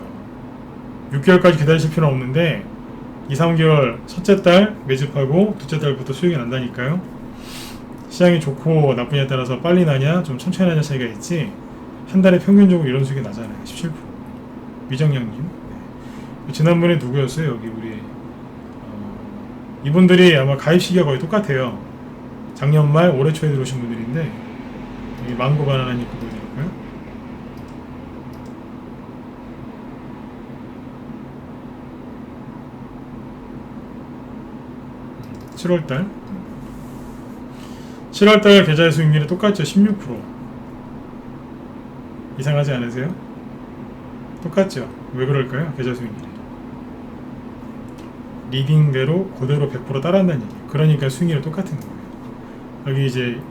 6개월까지 기다리실 필요는 없는데 2, 3개월 첫째 달 매집하고 둘째 달부터 수익이 난다니까요. 시장이 좋고 나쁘냐에 따라서 빨리 나냐 좀 천천히 나냐 차이가 있지 한 달에 평균적으로 이런 수익이 나잖아요. 17%. 미정양님. 네. 지난번에 누구였어요? 여기 우리 이분들이 아마 가입 시기가 거의 똑같아요. 작년 말 올해 초에 들어오신 분들인데 여기 망고 바나나님 그거 보여드릴까요? 7월달 계좌의 수익률이 똑같죠. 16%. 이상하지 않으세요? 똑같죠. 왜 그럴까요? 계좌 수익률이 리딩대로 그대로 100% 따라한다는 얘기예요. 그러니까 수익률이 똑같은 거예요. 여기 이제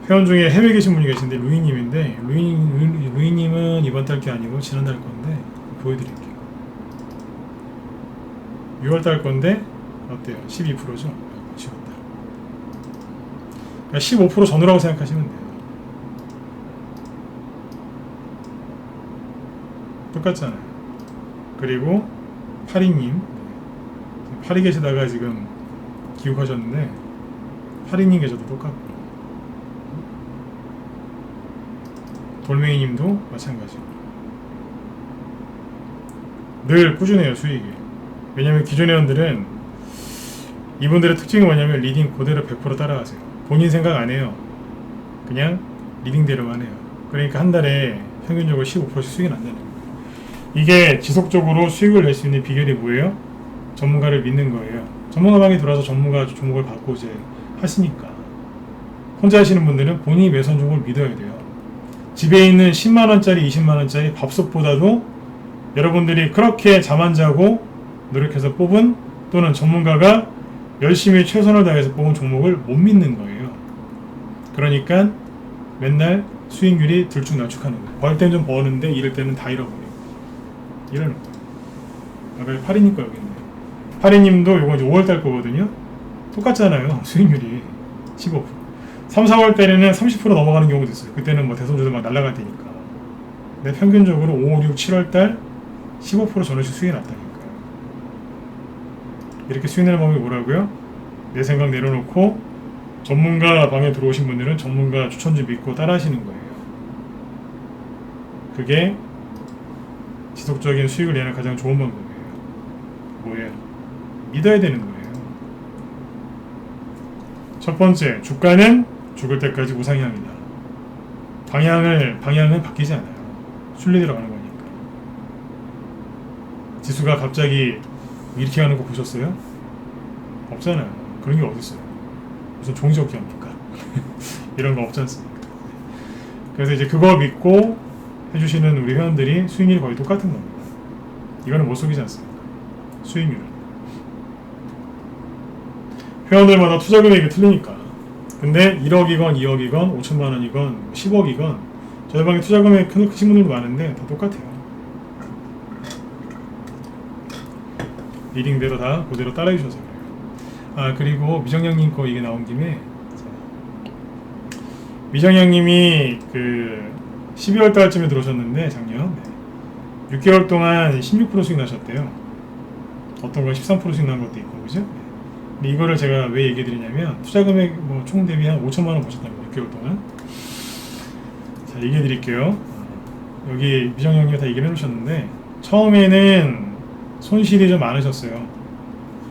회원 중에 해외에 계신 분이 계신데 루이님인데 루이님은 이번 달 게 아니고 지난달 건데 보여드릴게요. 6월달 건데 어때요? 12%죠? 15% 전후라고 생각하시면 돼요. 똑같잖아요. 그리고 파리님 파리 계시다가 지금 기욱하셨는데 파리님 계셔도 똑같고 돌멩이님도 마찬가지고 늘 꾸준해요. 수익이. 왜냐면 기존 회원들은 이분들의 특징이 뭐냐면 리딩 그대로 100% 따라가세요. 본인 생각 안 해요. 그냥 리딩대로만 해요. 그러니까 한 달에 평균적으로 15%씩 수익이 난다는 거예요. 이게 지속적으로 수익을 낼 수 있는 비결이 뭐예요? 전문가를 믿는 거예요. 전문가 방에 들어와서 전문가 종목을 받고 이제 하시니까 혼자 하시는 분들은 본인이 매수한 종목을 믿어야 돼요. 집에 있는 10만원짜리 20만원짜리 밥솥보다도 여러분들이 그렇게 잠 안 자고 노력해서 뽑은 또는 전문가가 열심히 최선을 다해서 뽑은 종목을 못 믿는 거예요. 그러니까 맨날 수익률이 들쭉날쭉하는 거예요. 벌 때는 좀 버는데 잃을 때는 다 잃어버리고 이러는 거예요. 아까 파리님 거 여기 있네요. 파리님도 요거 이제 5월달 거거든요. 똑같잖아요. 수익률이 15%. 3, 4월 달에는 30% 넘어가는 경우도 있어요. 그때는 뭐 대선주도 막 날아갈 테니까. 근데 평균적으로 5, 6, 7월달 15% 전후씩 수익이 났다니까요. 이렇게 수익 내는 방법이 뭐라고요? 내 생각 내려놓고 전문가 방에 들어오신 분들은 전문가 추천주 믿고 따라 하시는 거예요. 그게 지속적인 수익을 내는 가장 좋은 방법이에요. 뭐예요? 믿어야 되는 거예요. 첫 번째, 주가는 죽을 때까지 우상향이다. 방향은 바뀌지 않아요. 순리대로 가는 거니까. 지수가 갑자기 이렇게 가는 거 보셨어요? 없잖아요. 그런 게 어딨어요. 무슨 종이접기 합니까? 이런 거 없지 않습니까? 그래서 이제 그거 믿고 해주시는 우리 회원들이 수익률이 거의 똑같은 겁니다. 이거는 못 속이지 않습니까? 수익률은. 회원들마다 투자 금액이 틀리니까. 근데 1억이건 2억이건 5천만 원이건 10억이건 저희 방에 투자 금액 크신 분들도 많은데 다 똑같아요. 리딩대로 다 그대로 따라해 주셔서 그래요. 아, 그리고 미정양님 거 이게 나온 김에 미정양님이 그 12월 달쯤에 들어오셨는데 작년 6개월 동안 16%씩 나셨대요. 어떤 건 13%씩 난 것도 있고, 그죠? 근데 이거를 제가 왜 얘기해 드리냐면 투자 금액 뭐 총 대비 한 5천만 원 버셨다는 거예요. 6개월 동안. 자, 얘기해 드릴게요. 여기 미정양님이 다 얘기를 해주셨는데 처음에는 손실이 좀 많으셨어요.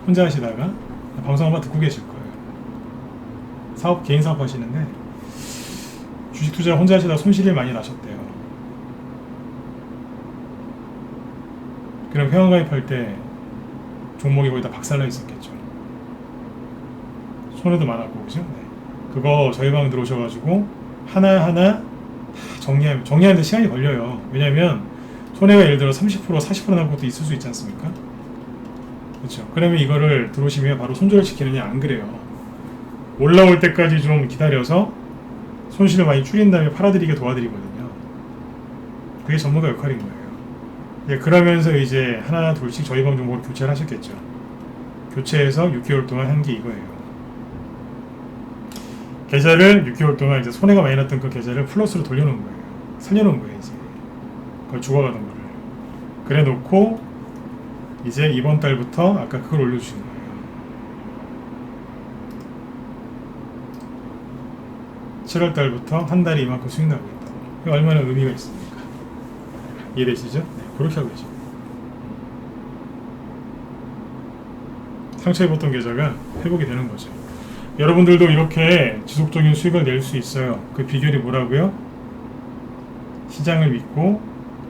혼자 하시다가 방송 한번 듣고 계실 거예요. 개인 사업 하시는데 주식 투자 혼자 하시다가 손실이 많이 나셨대요. 그럼 회원 가입할 때 종목이 거의 다 박살나 있었겠죠. 손해도 많았고, 그죠? 네. 그거 저희 방 들어오셔가지고 하나하나 다 정리하는데 시간이 걸려요. 왜냐면 손해가 예를 들어 30% 40% 난 것도 있을 수 있지 않습니까? 그렇죠. 그러면 이거를 들어오시면 바로 손절을 시키느냐? 안 그래요. 올라올 때까지 좀 기다려서 손실을 많이 줄인 다음에 팔아드리게 도와드리거든요. 그게 전문가 역할인 거예요. 예, 그러면서 이제 하나 둘씩 저희 방 정보를 교체를 하셨겠죠. 교체해서 6개월 동안 한 게 이거예요. 계좌를 6개월 동안 이제 손해가 많이 났던 그 계좌를 플러스로 돌려놓은 거예요. 살려놓은 거예요, 이제. 그걸 죽어가던 거를. 그래 놓고 이제 이번 달부터 아까 그걸 올려주시는 거예요. 7월 달부터 한 달에 이만큼 수익 나고 있다고. 이거 얼마나 의미가 있습니까? 이해되시죠? 네, 그렇게 하고 계십니다. 상처 입었던 계좌가 회복이 되는 거죠. 여러분들도 이렇게 지속적인 수익을 낼 수 있어요. 그 비결이 뭐라고요? 시장을 믿고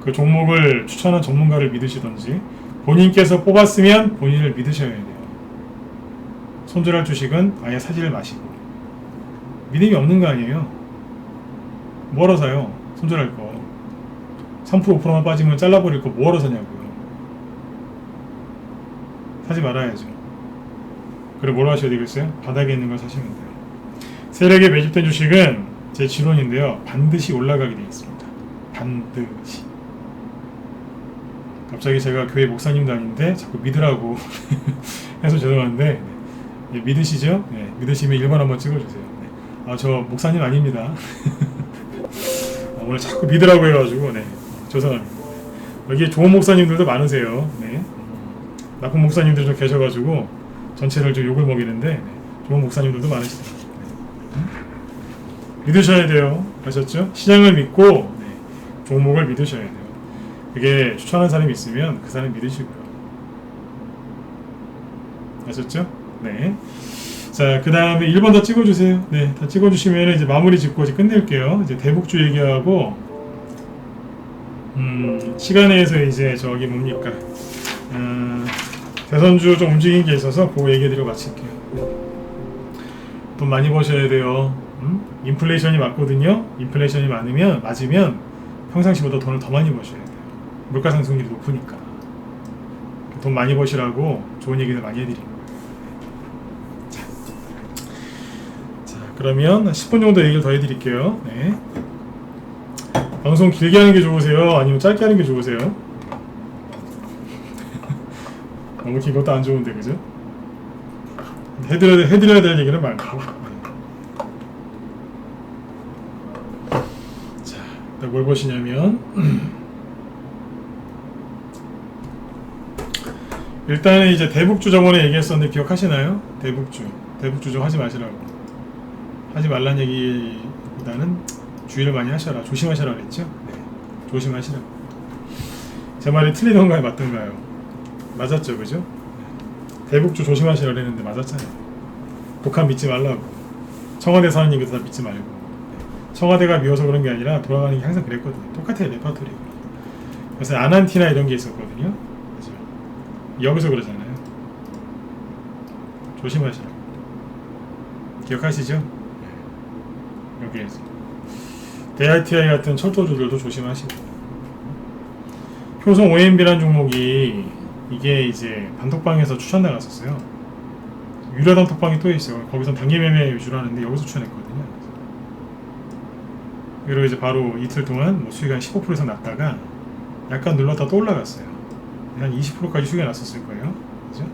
그 종목을 추천한 전문가를 믿으시던지 본인께서 뽑았으면 본인을 믿으셔야 돼요. 손절할 주식은 아예 사지를 마시고. 믿음이 없는 거 아니에요? 뭐하러 사요? 손절할 거 3% 5%만 빠지면 잘라버릴 거 뭐하러 사냐고요. 사지 말아야죠. 그리고 뭘 하셔야 되겠어요? 바닥에 있는 걸 사시면 돼요. 세력에 매집된 주식은 제 지론인데요, 반드시 올라가게 되어 있습니다. 반드시. 갑자기 제가 교회 목사님도 아닌데 자꾸 믿으라고 해서 죄송한데, 네, 믿으시죠? 네, 믿으시면 1번 한번 찍어주세요. 네. 아, 저 목사님 아닙니다. 오늘 자꾸 믿으라고 해가지고, 네, 죄송합니다. 여기 좋은 목사님들도 많으세요. 네. 나쁜 목사님들 좀 계셔가지고 전체를 좀 욕을 먹이는데, 네, 좋은 목사님들도 많으시더라고요. 네. 믿으셔야 돼요. 아셨죠? 시장을 믿고, 네, 종목을 믿으셔야 돼요. 그게 추천한 사람이 있으면 그 사람 믿으시고요. 아셨죠? 네. 자, 그 다음에 1번 더 찍어주세요. 네, 다 찍어주시면 이제 마무리 짓고 이제 끝낼게요. 이제 대북주 얘기하고, 시간에서 이제 저기 뭡니까? 대선주 좀 움직인 게 있어서 그거 얘기해드리고 마칠게요. 돈 많이 버셔야 돼요. 인플레이션이 맞거든요. 인플레이션이 맞으면 평상시보다 돈을 더 많이 버셔야 돼요. 물가 상승률이 높으니까. 돈 많이 버시라고 좋은 얘기를 많이 해드린 거예요. 자, 그러면 10분 정도 얘기를 더 해드릴게요. 네. 방송 길게 하는 게 좋으세요? 아니면 짧게 하는 게 좋으세요? 너무 긴 것도 안 좋은데, 그죠? 해드려야 될 얘기는 많고. 자, 일단 뭘 보시냐면, 일단은 이제 대북주 저번에 얘기했었는데 기억하시나요? 대북주 좀 하지 마시라고. 하지 말란 얘기보다는 주의를 많이 하셔라, 조심하셔라 그랬죠? 네, 조심하시라고. 제 말이 틀리던가요, 맞던가요? 맞았죠, 그죠? 대북주 조심하시라 그랬는데 맞았잖아요. 북한 믿지 말라고. 청와대에서 하는 얘기도 다 믿지 말고. 청와대가 미워서 그런 게 아니라 돌아가는 게 항상 그랬거든요. 똑같아요, 레파토리가. 그래서 아난티나 이런 게 있었거든요. 그죠? 여기서 그러잖아요. 조심하시라고. 기억하시죠? 네. 여기에서 DITI 같은 철도주들도 조심하시고. 효성 OMB라는 종목이 이게 이제 단톡방에서 추천 나갔었어요. 유료 단톡방이 또 있어요. 거기서 단기 매매 위주로 하는데 여기서 추천했거든요. 그리고 이제 바로 이틀 동안 뭐 수익이 한 15% 이상 났다가 약간 눌렀다 또 올라갔어요. 한 20%까지 수익이 났었을 거예요. 그죠?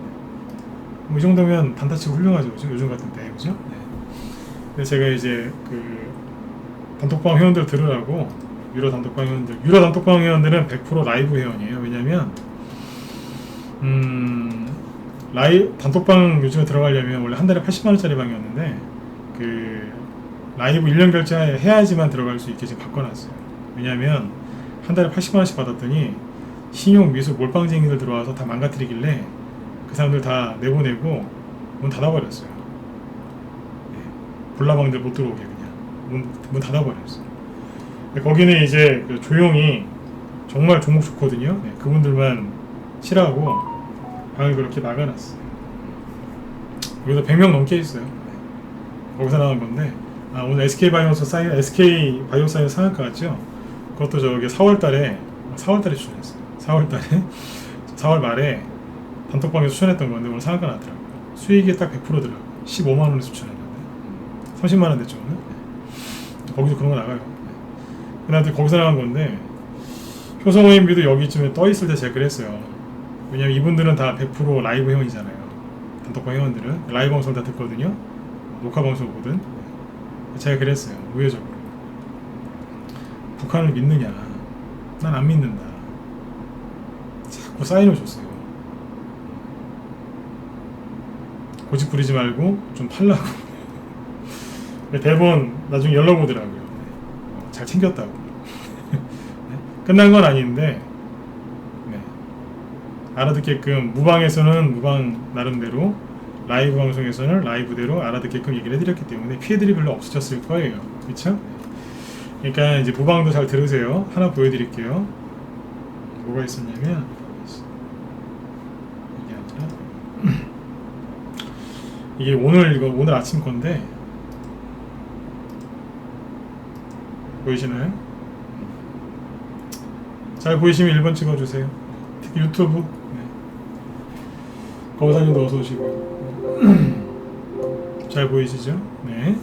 뭐 이 정도면 단타치고 훌륭하죠. 그죠? 요즘 같은 때. 그죠? 네. 근데 제가 이제 그 단톡방 회원들 들으라고 유료 단톡방 회원들은 100% 라이브 회원이에요. 왜냐면 단톡방 요즘에 들어가려면 원래 한 달에 80만원짜리 방이었는데 그 라이브 1년 결제해야지만 들어갈 수 있게 지금 바꿔놨어요. 왜냐면 한 달에 80만원씩 받았더니 신용 미수 몰빵쟁이들 들어와서 다 망가뜨리길래 그 사람들 다 내보내고 문 닫아버렸어요. 네. 불나방들 못 들어오게 그냥 문 닫아버렸어요. 거기는 이제 그 조용히 정말 종목 좋거든요. 네. 그분들만 싫어하고 방을 그렇게 막아놨어요. 여기서 100명 넘게 있어요. 네. 거기서 나온 건데 오늘 SK 바이오사이언스 상한가 같죠? 그것도 저기 4월달에 추천했어요. 4월 말에 단톡방에서 추천했던 건데 오늘 상한가 났더라고요. 수익이 딱 100%더라고요. 15만원에 추천했는데 30만원 됐죠 오늘? 네. 거기도 그런 거 나가요. 네. 근데 거기서 나간 건데 효성OMB도 여기쯤에 떠있을 때 제가 그랬어요. 왜냐면 이분들은 다 100% 라이브 회원이잖아요. 단톡방 회원들은 라이브 방송을 다 듣거든요. 녹화 방송 보든. 제가 그랬어요. 우회적으로 북한을 믿느냐? 난 안 믿는다. 자꾸 사인을 줬어요. 고집 부리지 말고 좀 팔라고. 대본 나중에 연락 오더라고요. 잘 챙겼다고. 끝난 건 아닌데 네. 알아듣게끔 무방에서는 무방 나름대로 라이브 방송에서는 라이브대로 알아듣게끔 얘기를 해드렸기 때문에 피해들이 별로 없어졌을 거예요. 그렇죠? 그러니까 이제 무방도 잘 들으세요. 하나 보여드릴게요. 뭐가 있었냐면 이게 아니라 이게 오늘 아침 건데 보이시나요? 잘 보이시면 1번 찍어주세요. 특히 유튜브 네. 거사님도 어서 오시고요. 잘 보이시죠? 네.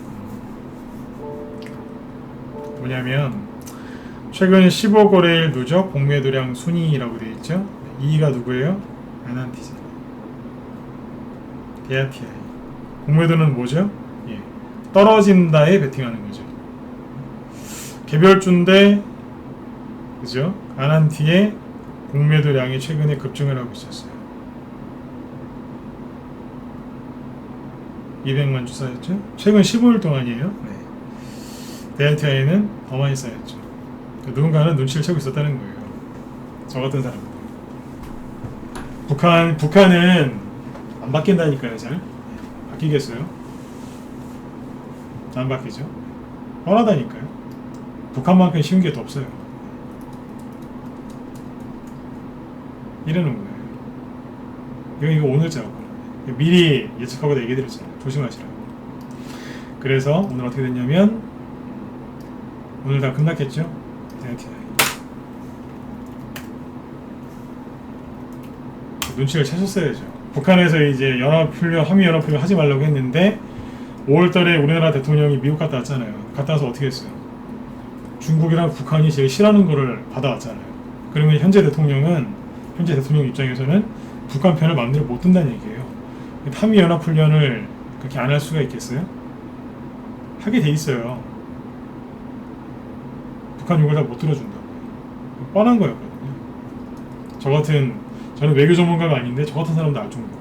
뭐냐면 최근 15거래일 누적 공매도량 순위라고 되어 있죠. 2위가 누구예요? 아난티제. DITI. 공매도는 뭐죠? 예. 떨어진다에 베팅하는 거죠. 개별주인데 그죠? 아난티의 공매도량이 최근에 급증을 하고 있었어요. 200만 주 쌓였죠? 최근 15일 동안이에요. 네. DITI는 더 많이 쌓였죠. 누군가는 눈치를 채고 있었다는 거예요. 저 같은 사람들. 북한은 안 바뀐다니까요, 잘. 바뀌겠어요? 안 바뀌죠? 뻔하다니까요. 북한만큼 쉬운 게 더 없어요. 이러는 거예요. 이거 오늘자고. 미리 예측하고 얘기해드렸잖아요. 조심하시라고. 그래서 오늘 어떻게 됐냐면 오늘 다 끝났겠죠? 눈치를 채셨어야죠. 북한에서 이제 한미 연합훈련 하지 말라고 했는데 5월달에 우리나라 대통령이 미국 갔다 왔잖아요. 갔다 와서 어떻게 했어요? 중국이랑 북한이 제일 싫어하는 거를 받아왔잖아요. 그러면 현재 대통령 입장에서는 북한 편을 마음대로 못 든다는 얘기예요. 한미 연합훈련을 그렇게 안 할 수가 있겠어요? 하게 돼 있어요. 북한 욕을 다 못 들어준다고. 뻔한 거였거든요. 저는 외교 전문가가 아닌데 저 같은 사람도 알 정도고.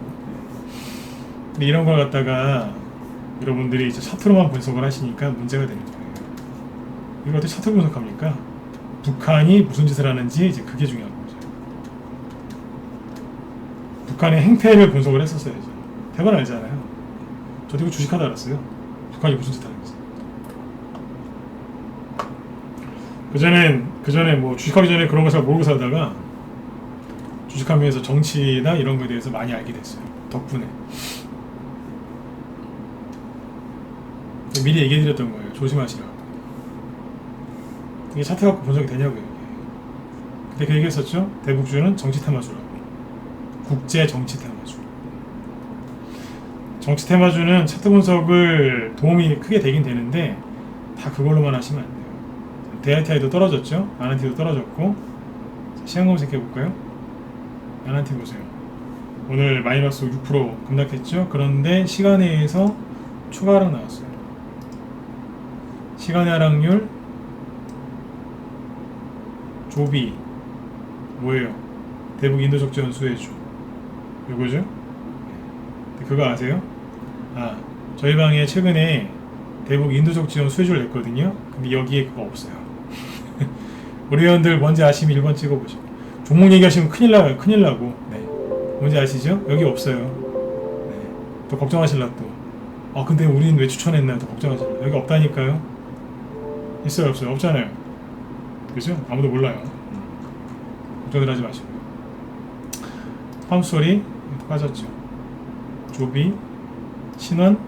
근데 이런 걸 갖다가 여러분들이 이제 차트로만 분석을 하시니까 문제가 되는 거예요. 이걸 어떻게 차트 분석합니까? 북한이 무슨 짓을 하는지 이제 그게 중요한 거죠. 북한의 행태를 분석을 했었어야죠. 대번 알잖아요. 저도 이거 주식하다 알았어요. 북한이 무슨 짓 하는지. 그전에 뭐 주식하기 전에 그런 거 잘 모르고 살다가 주식하면서 정치나 이런 거에 대해서 많이 알게 됐어요. 덕분에. 미리 얘기해드렸던 거예요. 조심하시라고. 이게 차트 갖고 분석이 되냐고요. 이게. 그때 그 얘기했었죠. 대북주는 정치 테마주라고. 국제 정치 테마주. 정치 테마주는 차트 분석을 도움이 크게 되긴 되는데 다 그걸로만 하시면 안 돼요. DITI도 떨어졌죠. 아난티도 떨어졌고. 시간 검색해 볼까요? 아난티 보세요. 오늘 마이너스 6% 급락했죠. 그런데 시간외에서 추가 하락 나왔어요. 시간의 하락률 조비 뭐예요? 대북 인도적 지원 수혜주 요거죠? 그거 아세요? 저희 방에 최근에 대북 인도적 지원 수혜주를 냈거든요. 근데 여기에 그거 없어요. 우리 회원들 뭔지 아시면 1번 찍어보죠. 종목 얘기하시면 큰일 나고. 네. 뭔지 아시죠? 여기 없어요. 네. 또 걱정하실라 또. 근데 우리는 왜 추천했나 또 걱정하실라. 여기 없다니까요. 있어요 없어요? 없잖아요. 그죠? 아무도 몰라요. 걱정들 하지 마시고요. 팜소리 빠졌죠. 조비 신원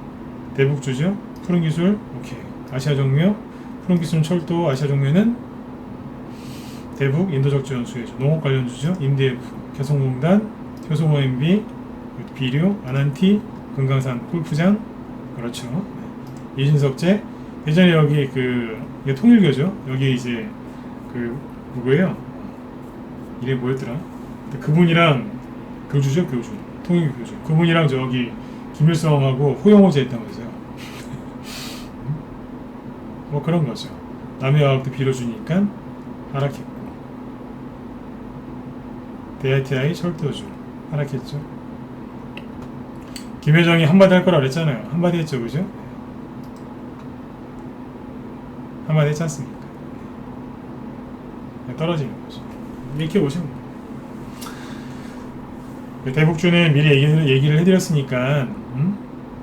대북주죠. 푸른기술 오케이. 아시아정묘 푸른기술 철도 아시아정묘는 대북 인도적 지원 수혜주 농업 관련주죠. 임대F 개성공단 효소OMB 비료 아난티 금강산 골프장 그렇죠. 이진석제 예전에 여기 이게 통일교죠. 여기 이제 누구예요? 이름이 뭐였더라? 그분이랑 교주죠. 통일교주 그분이랑 저기 김일성하고 호영호제 했다면서요. 뭐 그런 거죠. 남의 화학도 빌어주니까 하락했고 DITI 철도주 하락했죠. 김여정이 한마디 할 거라 그랬잖아요. 한마디 했죠. 그죠? 한마디 했지 않습니까? 떨어지는 거죠. 이렇게 보시면 대북주는 미리 얘기를 해드렸으니까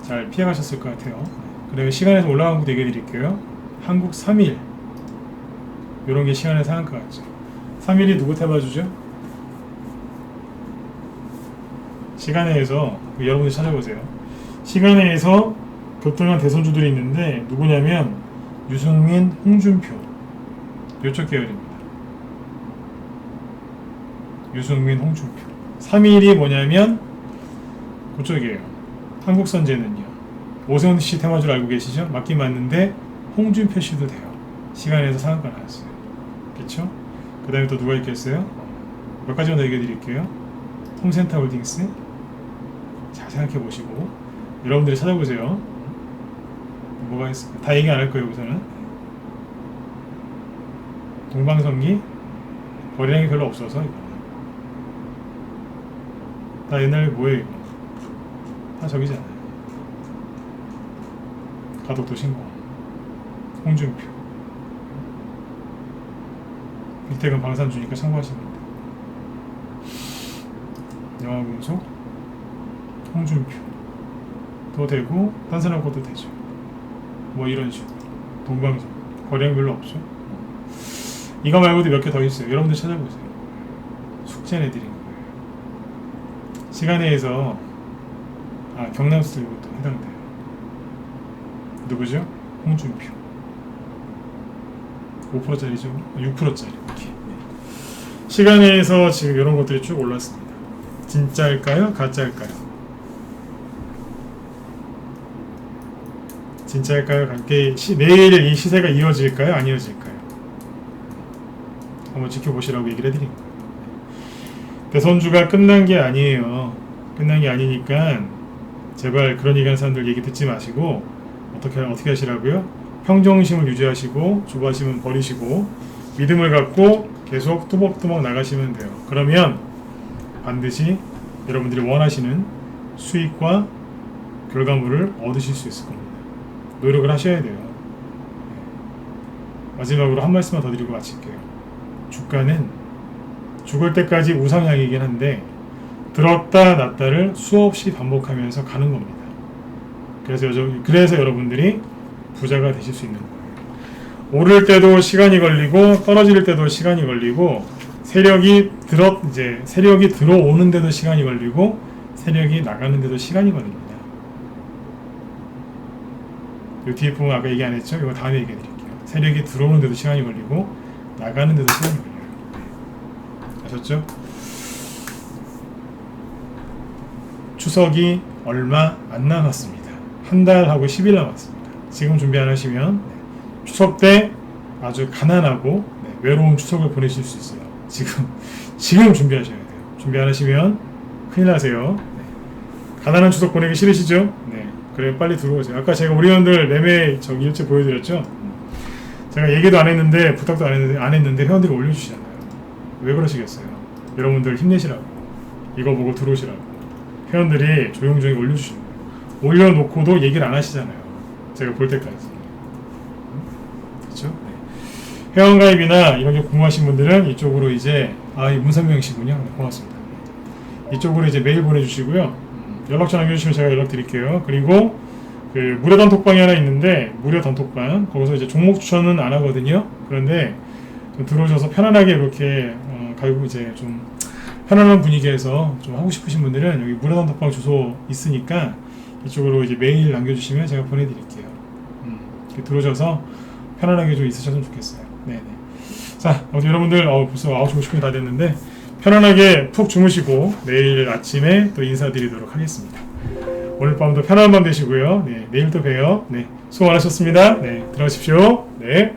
잘 피해가셨을 것 같아요. 그리고 시간에서 올라간 것도 얘기해 드릴게요. 한국 3일 이런 게 시간의 상한가 같죠. 3일이 누구 테마주죠? 시간에서 여러분들 찾아보세요. 시간에서 격돌한 대선주들이 있는데 누구냐면 유승민, 홍준표 이쪽 계열입니다. 유승민, 홍준표 3일이 뭐냐면 그쪽이에요. 한국선제는요. 오세훈씨 테마주를 알고 계시죠? 맞긴 맞는데 홍준표 씨도 돼요. 시간에서 상한가 나왔어요. 그렇죠? 그 다음에 또 누가 있겠어요? 몇 가지만 더 얘기해 드릴게요. 홈센터홀딩스 잘 생각해 보시고 여러분들이 찾아보세요. 뭐가 있을까? 다 얘기 안 할 거예요. 우선은 동방성기 거래량이 별로 없어서 이거는 다 옛날에 뭐예요 이거 다 저기잖아요. 가덕도 신공 홍준표 밑에는 방산주니까 참고하시면 돼요. 영화금속 홍준표 도 되고 딴사람것도 되죠. 뭐 이런 식으로 동방성 거래량 별로 없죠. 이거 말고도 몇 개 더 있어요. 여러분들 찾아보세요. 숙제 내드린 거예요. 시간에서 경남스틸 이것도 해당돼요. 누구죠? 홍준표 5%짜리죠? 6%짜리 이렇게. 시간에서 지금 이런 것들이 쭉 올랐습니다. 진짜일까요? 가짜일까요? 진짜일까요? 내일 이 시세가 이어질까요? 안 이어질까요? 한번 지켜보시라고 얘기를 해드린 거예요. 대선주가 끝난 게 아니에요. 끝난 게 아니니까 제발 그런 얘기하는 사람들 얘기 듣지 마시고 어떻게 하시라고요? 평정심을 유지하시고 조바심은 버리시고 믿음을 갖고 계속 뚜벅뚜벅 나가시면 돼요. 그러면 반드시 여러분들이 원하시는 수익과 결과물을 얻으실 수 있을 겁니다. 노력을 하셔야 돼요. 마지막으로 한 말씀만 더 드리고 마칠게요. 주가는 죽을 때까지 우상향이긴 한데 들었다 놨다를 수없이 반복하면서 가는 겁니다. 그래서 여러분들이 부자가 되실 수 있는 거예요. 오를 때도 시간이 걸리고 떨어질 때도 시간이 걸리고 세력이 들어오는데도 시간이 걸리고 세력이 나가는데도 시간이 걸립니다. 이 뒤에 부분 아까 얘기 안 했죠? 이거 다음에 얘기해 드릴게요. 세력이 들어오는데도 시간이 걸리고 나가는데도 시간이 걸려요. 아셨죠? 추석이 얼마 안 남았습니다. 한 달하고 10일 남았습니다. 지금 준비 안 하시면 추석 때 아주 가난하고 외로운 추석을 보내실 수 있어요. 지금 준비하셔야 돼요. 준비 안 하시면 큰일 나세요. 가난한 추석 보내기 싫으시죠? 네. 그래 빨리 들어오세요. 아까 제가 우리 회원들 매매 일체 보여드렸죠? 제가 얘기도 안 했는데 부탁도 안 했는데 회원들이 올려주시잖아요. 왜 그러시겠어요? 여러분들 힘내시라고 이거 보고 들어오시라고 회원들이 조용조용히 올려주시는 거예요. 올려놓고도 얘기를 안 하시잖아요. 제가 볼 때까지. 그렇죠? 네. 회원가입이나 이런 게 궁금하신 분들은 이쪽으로 이제 이 문선명씨군요. 네, 고맙습니다. 이쪽으로 이제 메일 보내주시고요. 연락처 남겨주시면 제가 연락드릴게요. 그리고 그 무료 단톡방이 하나 있는데 무료 단톡방 거기서 이제 종목 추천은 안 하거든요. 그런데 좀 들어오셔서 편안하게 이렇게 가지고 이제 좀 편안한 분위기에서 좀 하고 싶으신 분들은 여기 무료 단톡방 주소 있으니까 이쪽으로 이제 메일 남겨주시면 제가 보내드릴게요. 이렇게 들어오셔서 편안하게 좀 있으셨으면 좋겠어요. 네네. 자, 여러분들 벌써 9시 50분 다 됐는데 편안하게 푹 주무시고 내일 아침에 또 인사드리도록 하겠습니다. 오늘 밤도 편안한 밤 되시고요. 네, 내일 또 봬요. 네, 수고 많으셨습니다. 네, 들어가십시오. 네.